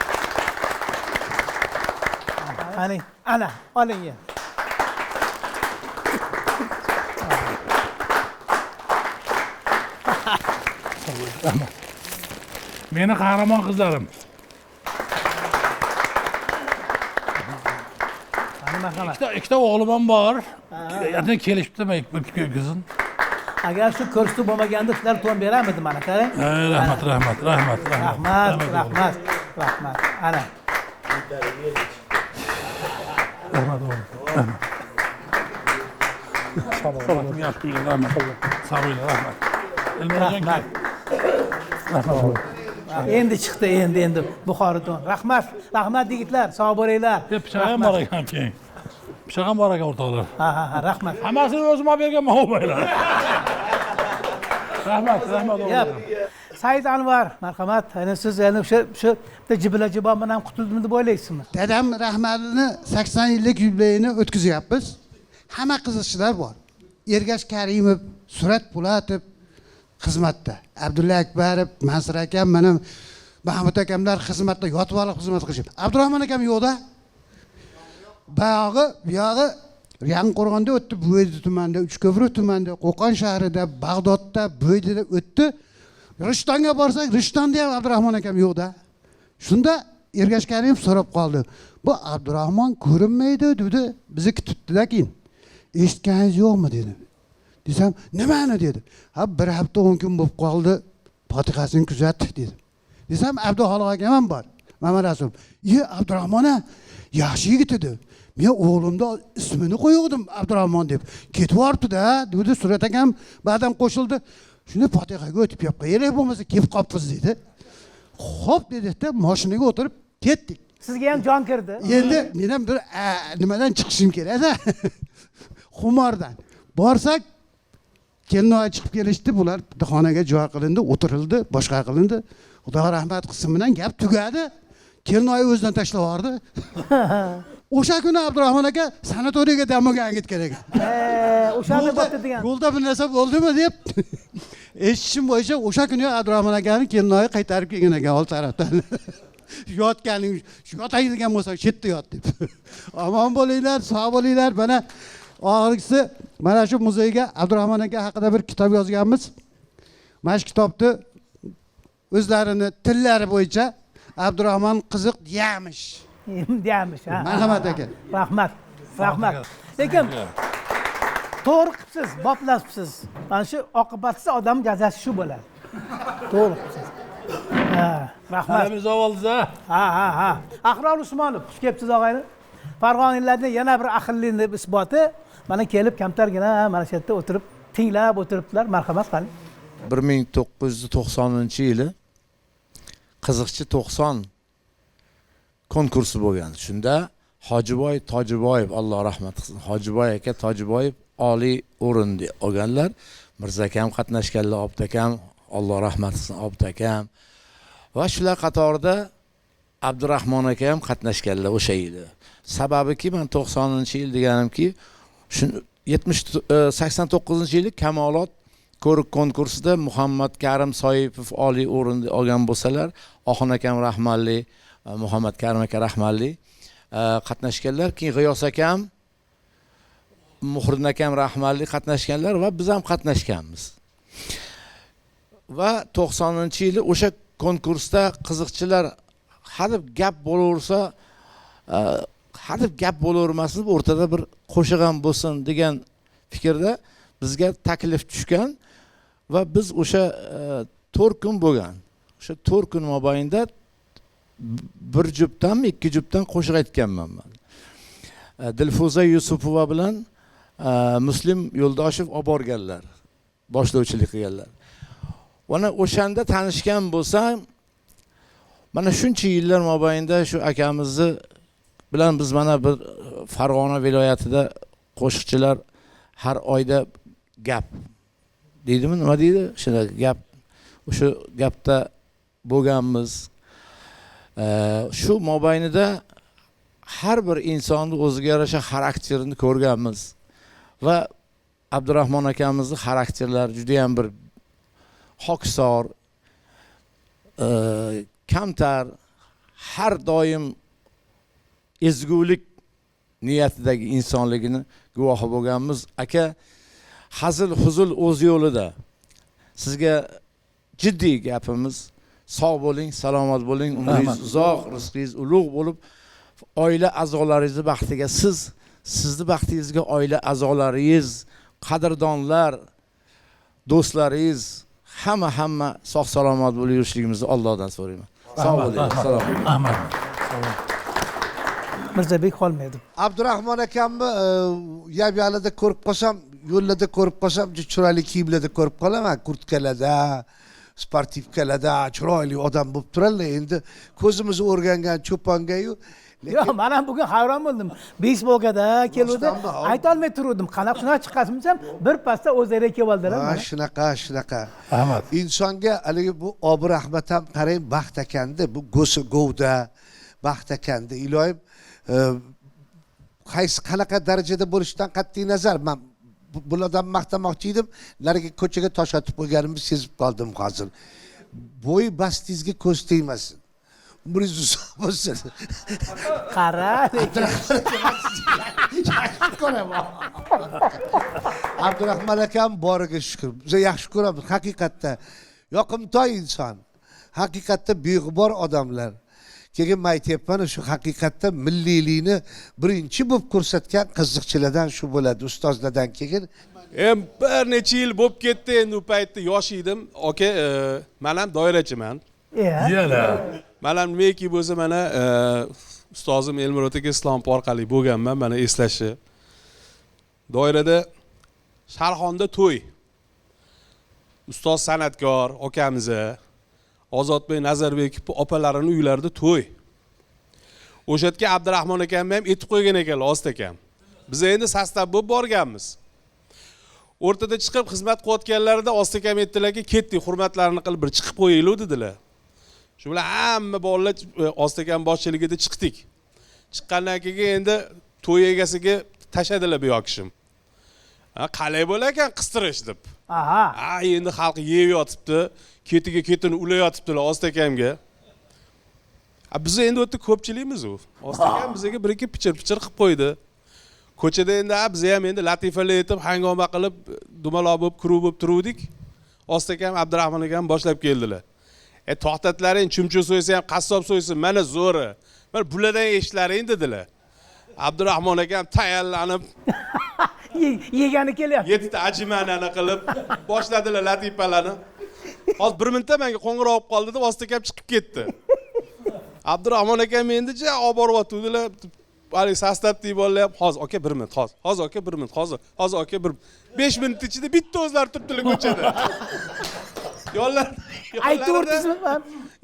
Qani, ana, oling ya. Meni qahramon qizlarim. Ikkita o'g'lim ham bor. Yana kelishibdimi bir kuzin. Agar shu ko'rsatuv bo'lmaganda sizlar to'n beramidi mana qarang. Rahmat. Rahmat. Ana. Endi chiqdi, endi Buxorodan. Rahmat yigitlar, sog' bo'linglar. Pichog'im bor ekan keyin. Pichog'im bor ekan o'rtoqlar. Ha, rahmat. Hammasini o'zim olib berganman, o'g'aylar. Rahmat. Said Anvar, marhamat. Ana siz yana shu jibila-jibo bilan qutuldimmi deb o'ylaysizmi? Dadam rahmatini 80 yillik yubileyini o'tkazyapmiz. Hamma qiziqchilar bor. Ergash Karimov, Surat Po'latov xizmatda. Abdulla Akbarov, Mansur akam, mana Mahmud akamlar xizmatda, yotib olib xizmat qilishib. Abdurahmon akam yo'qda. Buyog'i Yangiqo'rg'onda o'tdi, Bo'ydi tumanida, Uchko'prik tumanida, Qo'qon shahrida, Bag'dodda, Bo'ydida o'tdi. Rishtonga borsak, Rishtonda ham Abdurahmon akam yo'qda. Shunda Ergash Karimov so'rab qoldi. Bu Abdurahmon ko'rinmaydi dedi. Bizni kutibdi-da keyin. Eshitganingiz yo'qmi dedi. Desam, nimani dedi. Ha, bir hafta 10 kun bo'lib qoldi. Fotihasini kuzatdik dedi. Desam, Abduxoliq akam ham bor. Mamad Rasul. Abdurahmon yaxshi yigit edi. Men o'g'limda ismini qo'ygandim Abdurahmon deb. Ketib yoribdi-da, dedi. Surat akam ba'dan qo'shildi. Shuni Fotihaga o'tib kelib qo'yaylik bo'lmasa kelib qolibmiz dedi. Xo'p dedi-da, mashinaga o'tirib ketdik. Sizga ham jon kirdi. Endi men ham bir nimadan chiqishim kerak-da. Xumordan. Borsak, kelinoy chiqib kelishdi, bular xonaga joy qilindi, o'tirildi, boshqa qilindi. Xudo rahmat qilsin bilan gap tugadi. Kelinoy o'zidan tashlab yubordi. O'sha kuni Abdurahmon aka sanatoriyaga damoga ketgan ekan. O'shanda bo'pti degan. Yo'lda bir narsa bo'ldimi deb eshitishim bo'yicha o'sha kuni Abdurahmon akani kelinoyi qaytarib kelgan ekan ol tarafdan. Yotganing, yotaydigan bo'lsa chetda yot deb. Omon bo'linglar, sog' bo'linglar. Mana oxirgisi mana shu muzeyga Abdurahmon aka haqida bir kitob yozganmiz. Mana shu kitobni o'zlarini tillari bo'yicha Abdurahmon qiziq deyamish. Deyamish, ha. Marhamat aka. Rahmat. Lekin to'g'ri qilibsiz, boplabsiz. Mana shu oqibatsiz odam jazasi shu bo'ladi. To'g'ri qilibsiz. Rahmat. Biz ovoldingiz, ha. Ahror Usmonov, xush kelibsiz og'ayni. Farg'onaliklarning yana bir ahillik isboti mana kelib kamtargina mana shu yerda o'tirib tinglab o'tiribdilar. Marhamat qiling. 1990-yili Qiziqchi 90 konkursi bo'lgan. Shunda Hojiboy Tojiboyev, Alloh rahmat qilsin, Hojiboy aka Tojiboyev oliy o'rinni olganlar. Mirzakam qatnashganlar, Obtakam, Alloh rahmat qilsin, Obtakam. Va shular qatorida Abdurahmon aka ham qatnashganlar o'sha yili. Sababiki men 90-yil deganimki, 89-yili Kamolot ko'rik konkursida Muhammad Karim Soipov oliy o'rinni olgan bo'lsalar, Oxon akam rahmatli, Muhammad Karim aka rahmatli qatnashganlar. Keyin G'iyos akam, Muhrin akam rahmatli qatnashganlar va biz ham qatnashganmiz. Va 90-yili o'sha konkursda qiziqchilar hadeb gap bo'laversa, hadeb gap bo'lavermasin, o'rtada bir qo'shiq ham bo'lsin degan fikrda bizga taklif tushgan va biz o'sha 4 kun bo'lgan. O'sha 4 kun mobaynida bir juftdan, ikki juftdan qo'shiq aytganman men. Dilfuza Yusupova bilan Muslim Yo'ldoshev olib borganlar, boshlovchilik qilganlar. Mana o'shanda tanishgan bo'lsam, mana shuncha yillar mobaynida shu akamizni bilan biz mana bir Farg'ona viloyatida qo'shiqchilar har oyda gap deydimi, nima deydi? Shuna gap, o'sha gapda bo'lganmiz. Shu mobaynida har bir insonni o'ziga yarasha xarakterini ko'rganmiz va Abdurahmon akamizni xarakterlari juda ham bir hokisor, kamtar, har doim ezgulik niyatidagi insonligini guvohi bo'lganmiz. Aka, hazil huzul o'z yo'lida. Sizga jiddiy gapimiz, sog' bo'ling, salomat bo'ling, umringiz uzoq, rizqingiz ulug' bo'lib, oila a'zolaringizni baxtiga sizni baxtingizga oila a'zolaringiz, qadrdonlar, do'stlaringiz hamma sog' salomat bo'lib yurishligimizni Allohdan so'rayman. Sog' bo'ling. Assalomu Mirzabek qolmaydi. Abdurahmon akamni yabyalida ko'rib qolsam, yo'llarda ko'rib qolsam, chiroyli kiyimlarda ko'rib qolaman, kurtkalarda, sportivkalarda chiroyli odam bo'lib turadilar. Endi ko'zimiz o'rgangan cho'ponga-yu Yo'q, men ham bugun hayron bo'ldim. Beysbolkada keluvdi, ayta olmay turdim. Qanaqa shunaqa chiqasmizam, bir pasda o'zlari kelib oldilar. Ha, shunaqa. Ahmad. Insonga haligi bu Obir Ahmad ham qarang, baxt ekanda, bu go'si govda baxt ekanda. Iloyim qaysi qanaqa darajada bo'lishidan qat'iy nazar men bulardan maqtamoqchi edim, nariga ko'chaga tosh otib qo'yganimni sezib qoldim hozir. Bo'y bastingizga ko'z tegmasin. Umringiz uzoq bo'lsin. Qara. Abdurahmon akam boriga shukr. Biz yaxshi ko'ramiz haqiqatda. Yoqimtoy inson. Haqiqatda beg'ubor odamlar. Keyin men aytyapman, shu haqiqatda milliylikni birinchi bo'lib ko'rsatgan qiziqchilardan shu bo'ladi, ustozlardan keyin. Bir necha yil bo'lib ketdi, endi u paytda yosh edim. Aka, men ham doirachiman. Yana. Men ham nimaki bo'lsa, mana ustozim Elmurod aka Islom orqali bo'lganman, mana eslashi. Doirada Sharxonda to'y. Ustoz san'atkor akamiz, Ozodbek Nazarbekov opalarining uylarida to'y. O'sha yerga Abdurahmon akam ham etib qo'ygan ekanlar, Ost akam. Biz endi sostav bo'lib borganmiz. O'rtada chiqib xizmat qilayotganlarida Ost akam aytdilarki, ketdik, hurmatlarini qilib bir chiqib qo'yaylik dedilar. Shu bilan hamma bolalar Ost akam boshchiligida chiqdik. Chiqqandan keyin endi to'y egasiga tashadilar bu yoqishim. Qalay bo'lar ekan qistirish deb. Aha. Endi xalq yeb yotibdi, ketiga ketini ulayotibdilar Ost akamga. Biz endi o'tda ko'pchilikmiz u. Ost akam bizga bir ikki pichir qilib qo'ydi. Ko'chada endi biz ham endi latifalar aytib, hangoma qilib, dumaloq bo'lib, kuruv bo'lib turuvdik. Ost akam Abdurahmon akam boshlab keldilar. To'xtatlaring, chumchuq so'ysa ham qassob so'ysin, mana zo'ri. Mana bulardan eshiklaring dedilar. Abdurahmon akam tayyorlanib yegani kelyapti. 7 ta ajimanani qilib boshladilar latifalarni. Hozir 1 minutda menga qo'ng'iroq olib qoldi deb Ost akam chiqib ketdi. Abdurahmon akam mendicha olib boryaptilar. Hali sostav deyiblar ham, hozir aka 1 minut, hozir aka 1 minut, hozir aka 5 minut ichida bitta o'zlari turibdilar ko'chada. Aytordingizmi?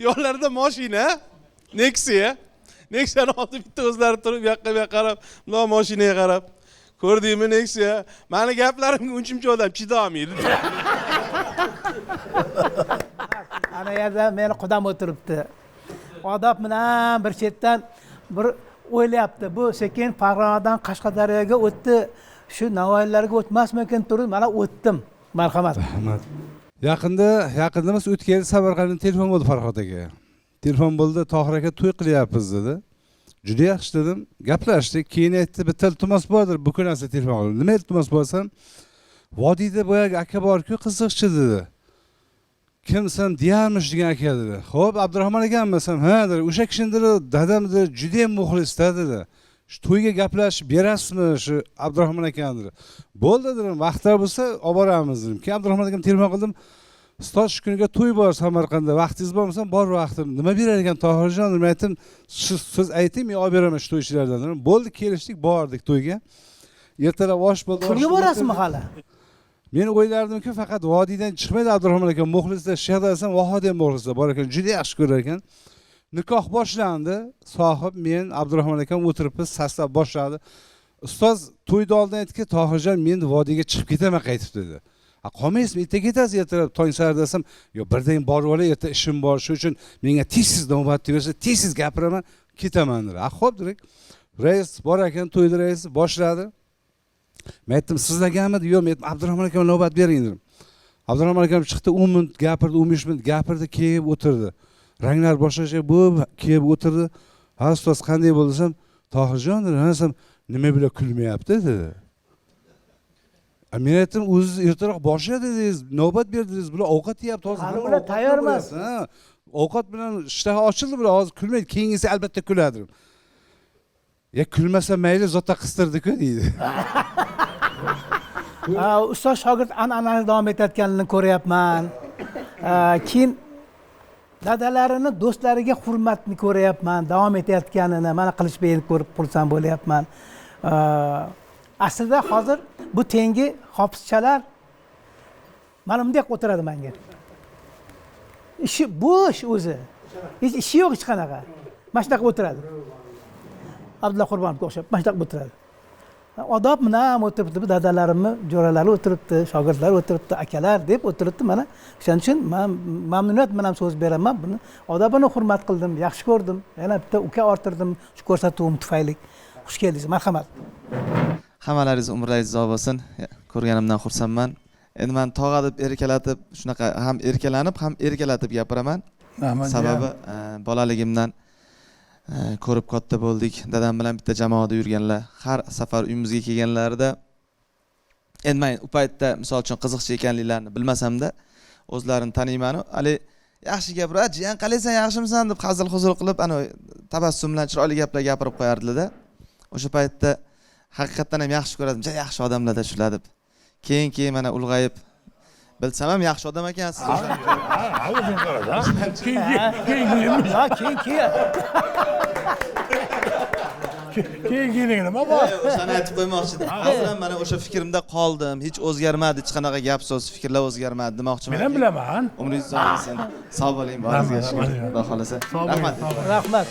Yo'llarda mashina, Nexia. Nexia'ni oldi bitta o'zlari turib, bu yoqqa qarab, bunday mashinaga qarab, ko'rdingmi Nexia? Meni gaplarimga unchuncha odam chidolmaydi. Ana yerda meni qudam o'tiribdi. Odob bilan bir chetdan bir o'ylayapti. Bu sekin Farg'onadan Qashqadaryoga o'tdi. Shu Navoiylarga o'tmasmikin turib, mana o'tdim. Marhamat. Rahmat. Yaqinda emas, o'tgan Samarqanddan telefon bo'ldi Farhod aka. Telefon bo'ldi, Tohir aka to'y qilyapmiz dedi. Juda yaxshi dedim. Gaplashdik. Keyin aytdi, bitta iltimos bordir. Bu kunasi telefon qildim. Nima iltimos bo'lsam, vodiyda boyagi aka bor-ku, qiziqchi dedi. Kimsan deyarmish degan aka dedi. Xo'p, Abdurahmon akammisan? Ha dedi. O'sha kishidir, dadamdir, juda ham muxlisda dedi. Shu to'yga gaplashib berasizmi shu Abdurahmon akamdir. Bo'ldi dedim, vaqtlar bo'lsa olib boramiz dedim. Keyin Abdurahmon akam telefon qildim. Ustoz shu kuniga to'y bor Samarqandda. Vaqtingiz bormasa bor vaqtim. Nima berar ekan Tohirjon dedim. Aytdim, siz ayting, men olib beraman shu to'ychilardan dedim. Bo'ldi, kelishdik, bordik to'yga. Ertalab osh bo'ldi. Kimga borasizmi hali? Men o'ylardimki, faqat vodiydan chiqmaydi Abdurahmon akam, muxlislar, Shayx desam, Vahod ham muxlislar bor ekan, juda yaxshi ko'rar ekan. Nikoh boshlandi. Sohib, men, Abdurahmon akam o'tiribmiz, saslab boshladi. Ustoz to'yda oldin aytdiki, Tohirjon, men vodiyga chiqib ketaman qaytib dedi. Qolmaysizmi? Erta ketasiz, ertalab tong sari desam, yo birdan borib olay, erta ishim bor, shu uchun menga tez navbat bersa, tez gapiraman, ketaman dedi. Xo'p, dedik. rais bor ekan, to'yda rais boshladi. Men aytdim, sizlarganmidi? Yo'q, men aytdim, Abdurahmon akam navbat bering dedim. Abdurahmon akam chiqdi, 10 minut gapirdi, 15 minut gapirdi, keyin o'tirdi. Ranglar boshqacha bo'lib, keyin o'tirdi. Ha, ustoz qanday bo'ldi desam, Tohirjon desam, nima bilan kulmayapti dedi. Men aytdim, o'zingiz ertaroq boshladingiz, navbat berdingiz, bular ovqat yeyapti hozir. Hali ular tayyor emas. Ovqat bilan ishtaha ochildi, bular hozir kulmaydi, keyingisi albatta kuladi. Ya kulmasa mayli, zotda qistirdi-ku deydi. Ustoz shogird an'anani davom etayotganini ko'ryapman. Keyin dadalarini, do'stlariga hurmatni ko'ryapman, davom etayotganini. Mana Qilichbeyni ko'rib xursand bo'lyapman. Aslida hozir bu tengi hofizchalar mana bunday o'tiradi menga. Ishi bo'sh o'zi. Hech ishi yo'q hech qanaqa. Mana shunaqa o'tiradi. Abdulla Qurbonovga o'xshab mana shunaqa o'tiradi. Odob bilan o'tiribdi, dadalarimni, jo'ralari o'tiribdi, shogirdlar o'tiribdi, akalar deb o'tiribdi. Mana o'shaning uchun men mamnuniyat bilan so'z beraman. Buni odobini hurmat qildim, yaxshi ko'rdim. Yana bitta uka orttirdim shu ko'rsatuvim tufayli. Xush keldingiz, marhamat. Hammalaringiz umringiz uzoq bo'lsin. Ko'rganimdan xursandman. Endi men tog'a deb erkalatib, shunaqa ham erkalanib, ham erkalatib gapiraman. Sababi bolaligimdan ko'rib katta bo'ldik. Dadam bilan bitta jamoada yurganlar. Har safar uyimizga kelganlarida endi men u paytda misol uchun qiziqchi ekanliklarini bilmasam-da, o'zlarini taniyman. Ali yaxshi gapiradi, "Jiyan qalaysan, yaxshimisan?" deb hazil-huzul qilib, ana tabassum bilan chiroyli gaplar gapirib qo'yardilar-da. O'sha paytda haqiqatan ham yaxshi ko'radim. "Ja yaxshi odamlar-da shular" deb. Keyin mana ulg'ayib bilsam ham yaxshi odam ekansiz. Keyin nima bor? O'shani aytib qo'ymoqchidim. Hozir ham mana o'sha fikrimda qoldim. Hech o'zgarmadi, hech qanaqa gap so'z, fikrlar o'zgarmadi demoqchiman. Men ham bilaman. Umringiz uzoq bo'lsin. Sog' bo'ling, boringizga shukur. Xudo xolasa. Rahmat. Rahmat.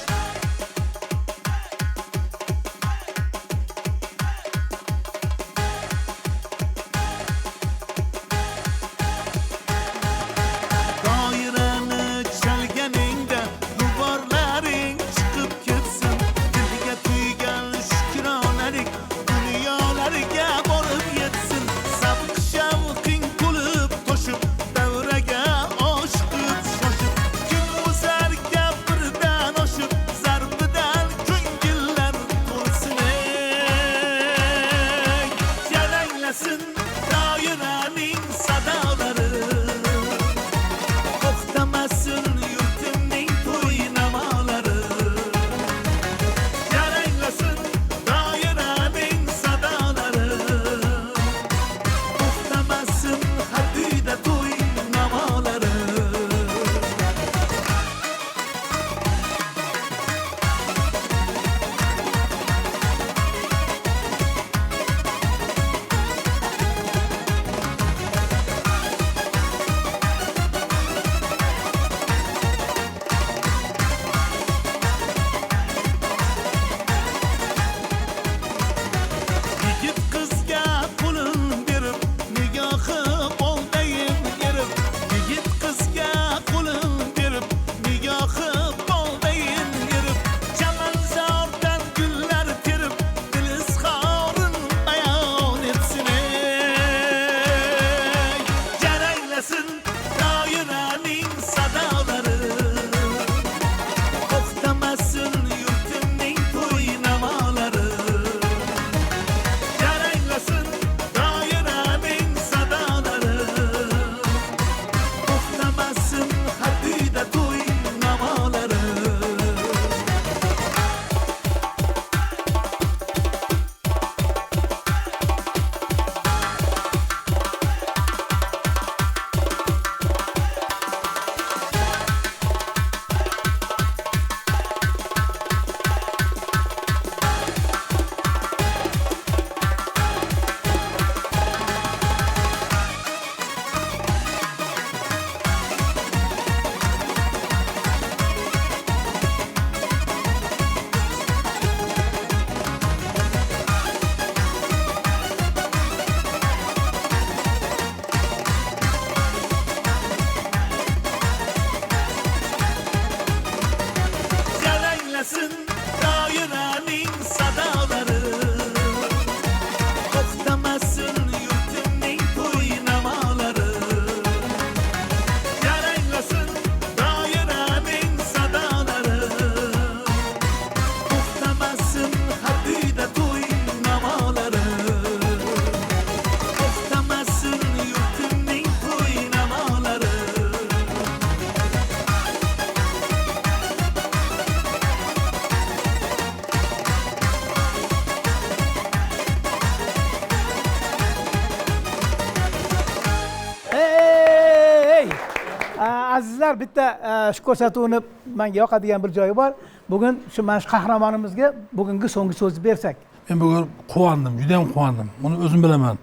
azizlar, bitta shu ko'rsatuvni menga yoqadigan bir joyi bor. Bugun shu mana shu qahramonimizga bugungi so'nggi so'zni bersak. Men bugun quvondim, juda ham quvondim. Buni o'zim bilaman.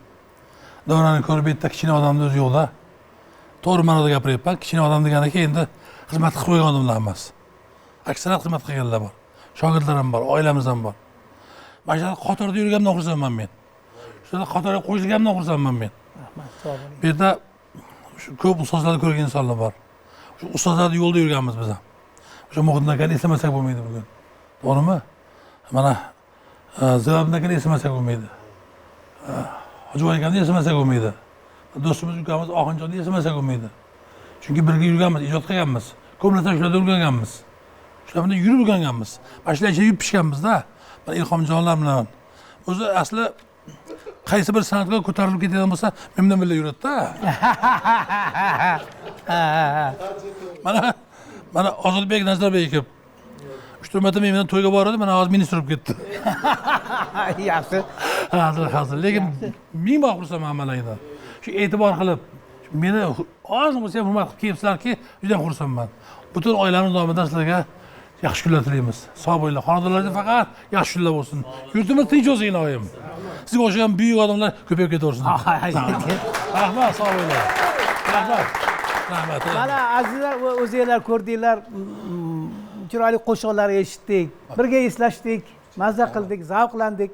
Davrani ko'rib bitta kichkina odamni o'zi yo'qda. To'g'ri ma'noda gapiryapman. Kichkina odam degandan keyin endi xizmat qilib qo'ygan odamlar emas. Aksariyat xizmat qilganlar bor. Shogirdlarim bor, oilamiz ham bor. Mana shu qatorda yurganimdan xursandman men. Shunda qatorga qo'shilganimdan xursandman men. Rahmat, sog' bo'ling. Bu yerda shu ko'p ustozlarni ko'rgan insonlar bor. Shu ustozlarni yo'lda yurganmiz biz ham. O'sha Muhitdakani eslamasak bo'lmaydi bugun. To'g'rimi? Mana Zilobdakani eslamasak bo'lmaydi. Hojiboy akani eslamasak bo'lmaydi. Do'stimiz ukamiz Oxinjonni eslamasak bo'lmaydi. Chunki birga yurganmiz, ijod qilganmiz. Ko'mlatdan shularda o'rganganmiz. Shularda yurib o'rganganmiz. Mana shular ichida yurib pishganmiz-da. Mana Ilhomjonlar bilan. O'zi asli qaysi bir san'atga ko'tarilib ketadigan bo'lsa, men bilan birga yuradi-da. Mana Ozodbek Nazarbek kelib 3-4 marta men bilan to'yga bordi, mana hozir meni surib ketdi. Yaxshi. Hozir. Lekin men xursandman hammalaridan. Shu e'tibor qilib, meni ozgina bo'lsa ham hurmat qilib kelibsizlarki, juda ham xursandman. Butun oilamiz nomidan sizlarga yaxshi kunlar tilaymiz. Sog' bo'linglar. Xonadonlaringizda faqat yaxshi kunlar bo'lsin. Yurtimiz tinch bo'lsin, iloyim. Sizga o'xshagan buyuk odamlar ko'payib ketaversin. Rahmat, sog' bo'linglar. Rahmat. Rahmat. Mana azizlar, o'zingizlar ko'rdinglar, chiroyli qo'shiqlar eshitdik, birga eslashdik, mazza qildik, zavqlandik.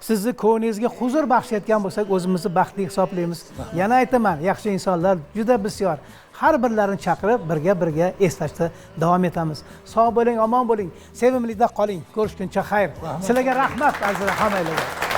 Sizni ko'nglingizga huzur baxshatgan bo'lsak, o'zimizni baxtli hisoblaymiz. Yana aytaman, yaxshi insonlar juda bisyor. Har birlarini chaqirib, birga eslashda davom etamiz. Sog' bo'ling, omon bo'ling, sevimlikda qoling. Ko'rishguncha xayr. Sizlarga rahmat, azizlar, hammanglarga.